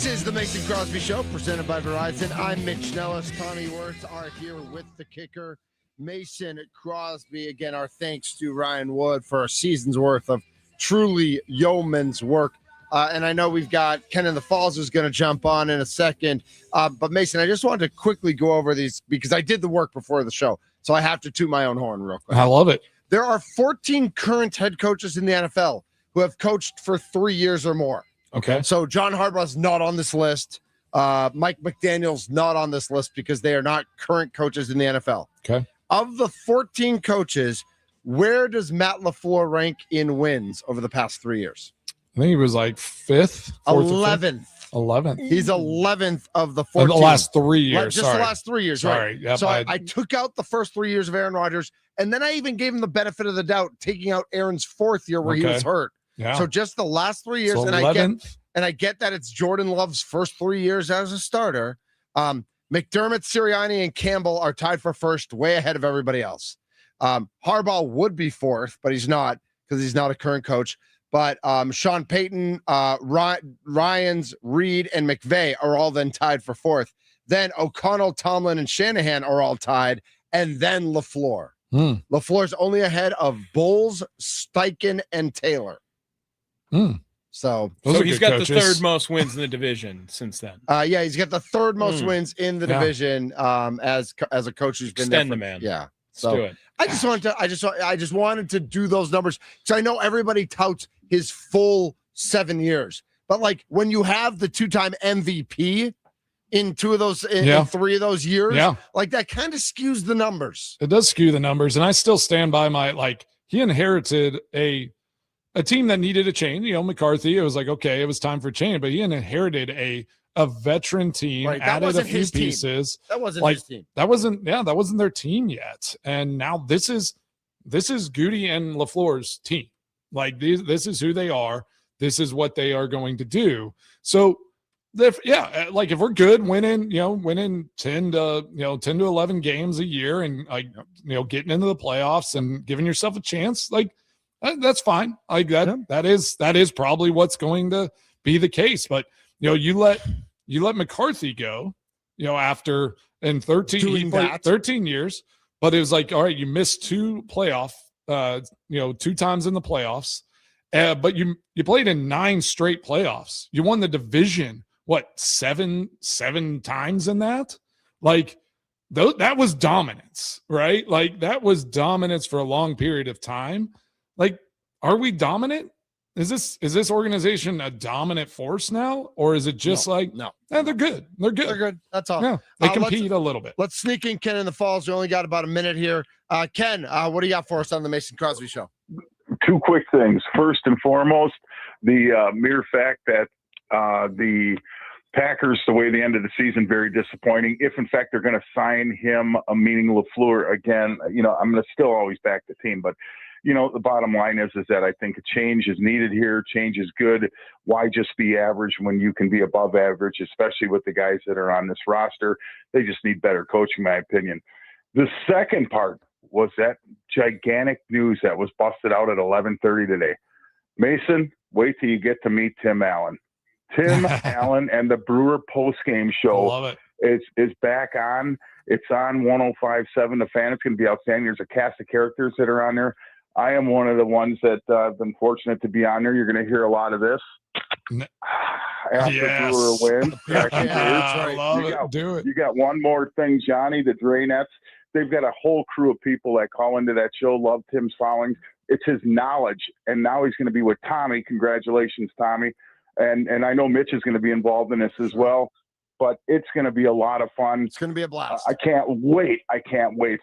This is the Mason Crosby Show, presented by Verizon. I'm Mitch Nellis. Tommy Wirtz are here with the kicker, Mason Crosby. Again, our thanks to Ryan Wood for a season's worth of truly yeoman's work. And I know we've got Ken in the Falls who's going to jump on in a second. But Mason, I just wanted to quickly go over these because I did the work before the show. So I have to toot my own horn real quick. I love it. There are 14 current head coaches in the NFL who have coached for 3 years or more. Okay. So John Harbaugh's not on this list. Mike McDaniel's not on this list because they are not current coaches in the NFL. Okay. Of the 14 coaches, where does Matt LaFleur rank in wins over the past 3 years? I think he was like 5th, 11th. 11th. He's 11th of the 14. The last 3 years. Just the last 3 years, Sorry. right? Yep, So I took out the first 3 years of Aaron Rodgers, and then I even gave him the benefit of the doubt, taking out Aaron's 4th year where he was hurt. Yeah. So just the last 3 years, So and 11th. I get that it's Jordan Love's first 3 years as a starter. McDermott, Sirianni, and Campbell are tied for first, way ahead of everybody else. Harbaugh would be 4th, but he's not because he's not a current coach. But Sean Payton, Ryans, Reed, and McVay are all then tied for 4th. Then O'Connell, Tomlin, and Shanahan are all tied, and then LaFleur. LaFleur's only ahead of Bowles, Steichen, and Taylor. So he's got the third most wins in the division since then. Yeah, he's got the third most wins in the division as a coach who's been Extend there. the man. Yeah. Let's do it. I just wanted to do those numbers. So I know everybody touts his full 7 years, but like when you have the 2-time MVP in 2 of those, in 3 of those years, like that kind of skews the numbers. It does skew the numbers, and I still stand by he inherited a team that needed a change. You know, McCarthy, it was like, okay, it was time for change, but he inherited a veteran team, added a few pieces. That wasn't his team. That wasn't their team yet. And now this is Goody and LaFleur's team. Like this is who they are. This is what they are going to do. So if we're good winning 10 to 11 games a year and getting into the playoffs and giving yourself a chance, that's fine. Like that is probably what's going to be the case. But you let McCarthy go, after in 13 13 years, but it was like, all right, you missed 2 playoff 2 times in the playoffs. But you played in 9 straight playoffs. You won the division, seven times in that? That was dominance, right? Like that was dominance for a long period of time. Like, are we dominant? Is this organization a dominant force now? Or is it just no? They're good. They're good. That's all. Yeah, they compete a little bit. Let's sneak in Ken in the Falls. We only got about a minute here. Ken, what do you got for us on the Mason Crosby Show? 2 quick things. First and foremost, the mere fact that the Packers, the way they ended the season, very disappointing. If, in fact, they're going to sign him, meaning LaFleur, again, I'm going to still always back the team. But, the bottom line is that I think a change is needed here. Change is good. Why just be average when you can be above average, especially with the guys that are on this roster? They just need better coaching, in my opinion. The second part was that gigantic news that was busted out at 11:30 today. Mason, wait till you get to meet Tim Allen. Tim Allen and the Brewer postgame show. Love it. is back on. It's on 105.7 The Fan. It's going to be outstanding. There's a cast of characters that are on there. I am one of the ones that I've been fortunate to be on there. You're going to hear a lot of this. After Brewer wins. I love it. Do it. You got one more thing, Johnny, the Dranettes. They've got a whole crew of people that call into that show, love Tim's followings. It's his knowledge. And now he's going to be with Tommy. Congratulations, Tommy. And I know Mitch is going to be involved in this as well. But it's going to be a lot of fun. It's going to be a blast. I can't wait.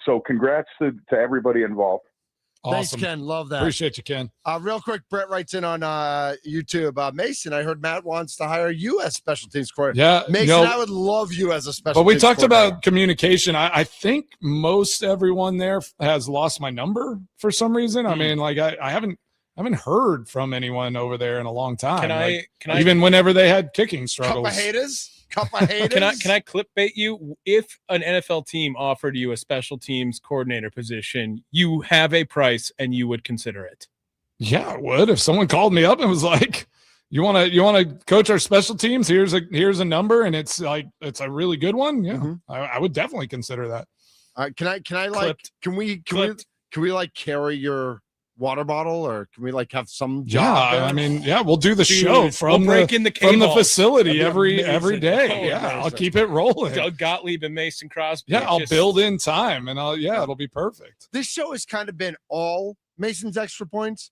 So congrats to everybody involved. Awesome. Thanks, Ken. Love that. Appreciate you, Ken. Real quick, Brett writes in on YouTube. Mason, I heard Matt wants to hire you as special teams coordinator. Yeah, Mason, I would love you as a special. But we teams talked coordinator. about communication. I think most everyone there has lost my number for some reason. I mean, I haven't heard from anyone over there in a long time. Can I even whenever they had kicking struggles? Cup of haters. Can I clickbait you? If an NFL team offered you a special teams coordinator position, you have a price and you would consider it. Yeah, I would. If someone called me up and was like, you want to coach our special teams? Here's a number, and it's a really good one. Yeah, I would definitely consider that. Can we like carry your water bottle, or can we like have some job? Yeah, I mean, we'll do the show from the facility every day. I'll keep it rolling. Doug Gottlieb and Mason Crosby. Yeah, I'll build in time, and it'll be perfect. This show has kind of been all Mason's extra points,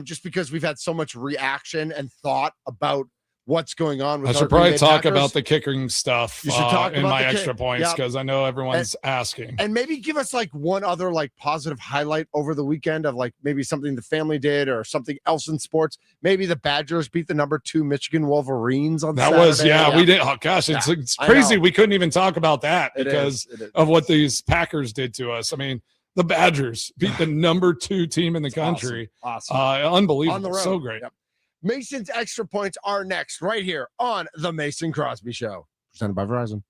just because we've had so much reaction and thought about what's going on with I should probably talk about the kicking stuff in my extra points, because I know everyone's asking. And maybe give us like one other like positive highlight over the weekend of like maybe something the family did or something else in sports. Maybe the Badgers beat the number 2 Michigan Wolverines on Saturday. We did. Oh gosh, it's crazy. We couldn't even talk about that because of what these Packers did to us. I mean, the Badgers beat the number 2 team in the country. Awesome. Unbelievable. On the road. So great. Yep. Mason's extra points are next right here on the Mason Crosby Show, presented by Verizon.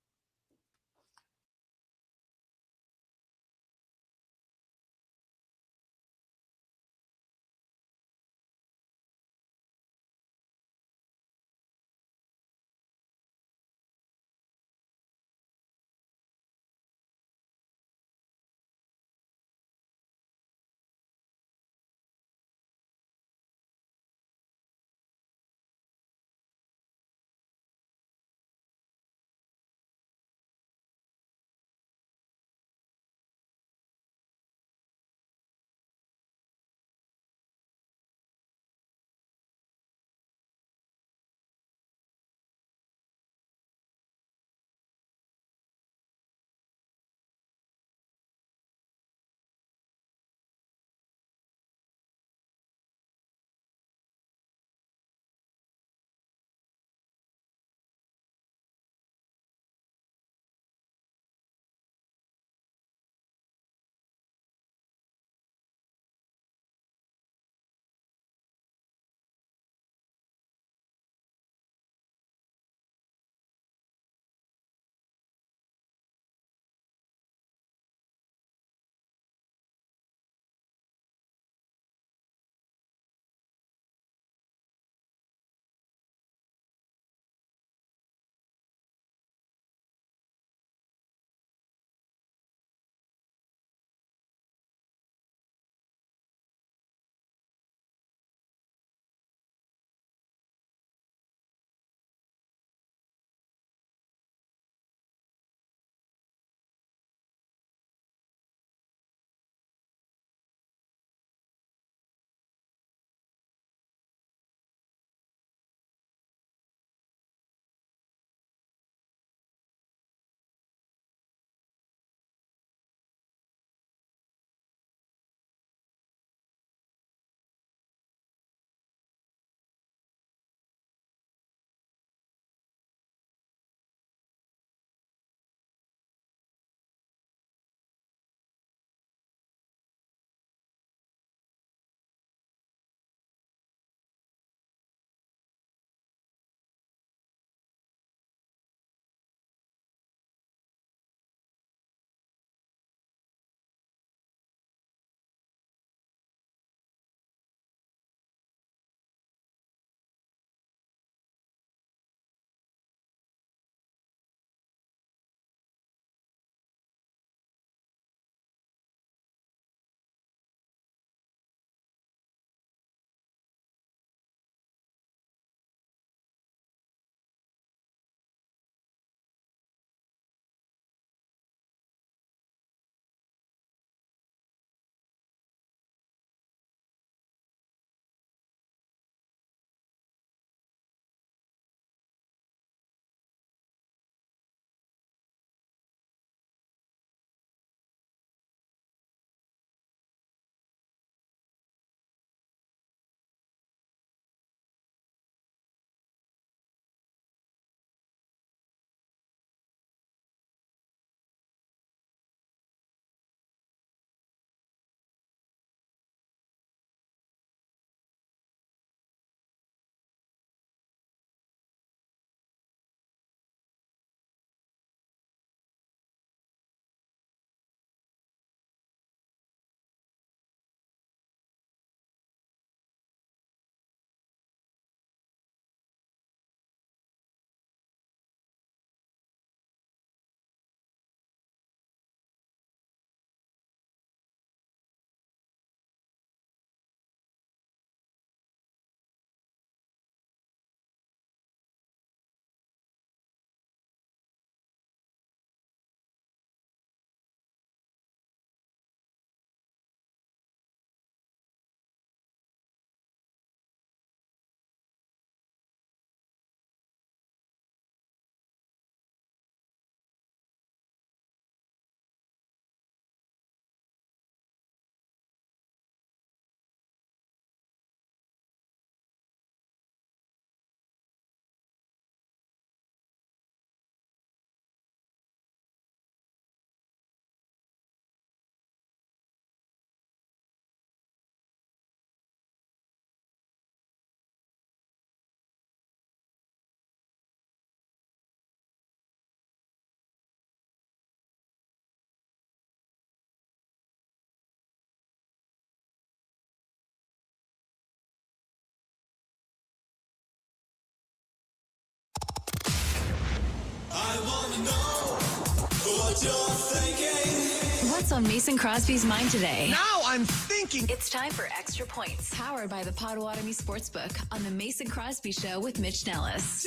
What's on Mason Crosby's mind today? Now I'm thinking. It's time for Extra Points, powered by the Potawatomi Sportsbook on the Mason Crosby Show with Mitch Nellis.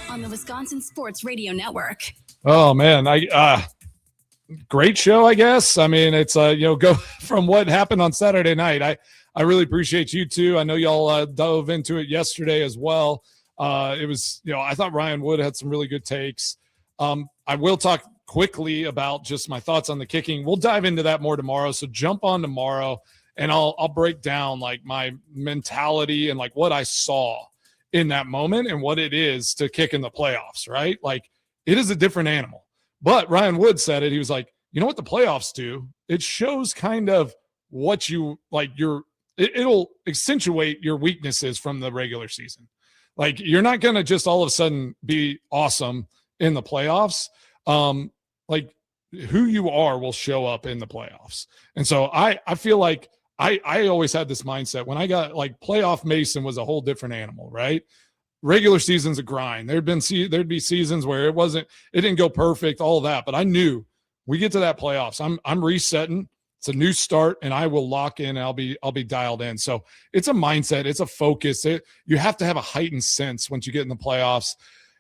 On the Wisconsin Sports Radio Network. Oh man, great show, I guess. I mean, it's go from what happened on Saturday night. I really appreciate you two. I know y'all dove into it yesterday as well. It was, I thought Ryan Wood had some really good takes. I will talk quickly about just my thoughts on the kicking. We'll dive into that more tomorrow. So jump on tomorrow and I'll break down like my mentality and like what I saw in that moment and what it is to kick in the playoffs, right? Like it is a different animal. But Ryan Wood said it. He was like, you know what the playoffs do? It shows kind of what you like it'll accentuate your weaknesses from the regular season. Like you're not going to just all of a sudden be awesome in the playoffs. Like who you are will show up in the playoffs. And so I feel like I always had this mindset when I got like playoff Mason was a whole different animal, right? Regular season's a grind. There'd be seasons where it didn't go perfect, all of that. But I knew we get to that playoffs. I'm resetting. It's a new start and I will lock in. I'll be dialed in. So it's a mindset. It's a focus. You have to have a heightened sense once you get in the playoffs.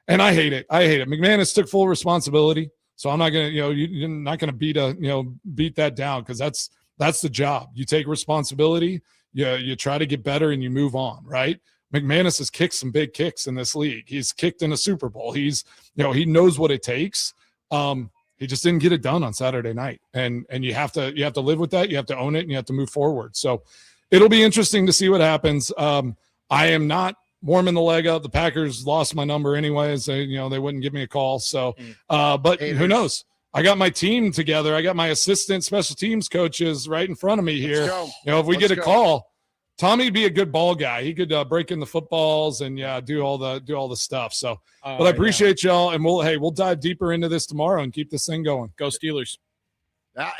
And I hate it. McManus took full responsibility. So I'm not going to, you're not going to beat that down because that's the job. You take responsibility, you try to get better and you move on, right? McManus has kicked some big kicks in this league. He's kicked in a Super Bowl. He's, he knows what it takes. He just didn't get it done on Saturday night. And you have to live with that. You have to own it and you have to move forward. So it'll be interesting to see what happens. I am not warming the leg up. The Packers lost my number anyways. They wouldn't give me a call. So, but who knows? I got my team together. I got my assistant special teams coaches right in front of me here. If we get a call, Tommy'd be a good ball guy. He could break in the footballs and do all the stuff. So, but I appreciate y'all, and we'll dive deeper into this tomorrow and keep this thing going. Go Steelers!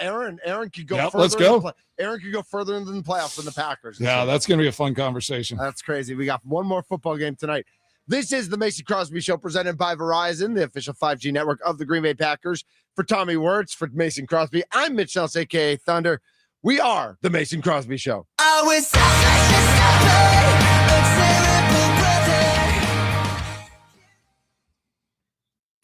Aaron could go. Yep, further let's go. Aaron could go further into the playoffs than the Packers. Yeah, that's going to be a fun conversation. That's crazy. We got one more football game tonight. This is the Mason Crosby Show presented by Verizon, the official 5G network of the Green Bay Packers. For Tommy Wirtz, for Mason Crosby, I'm Mitch Nellis, a.k.a. Thunder. We are the Mason Crosby Show. I was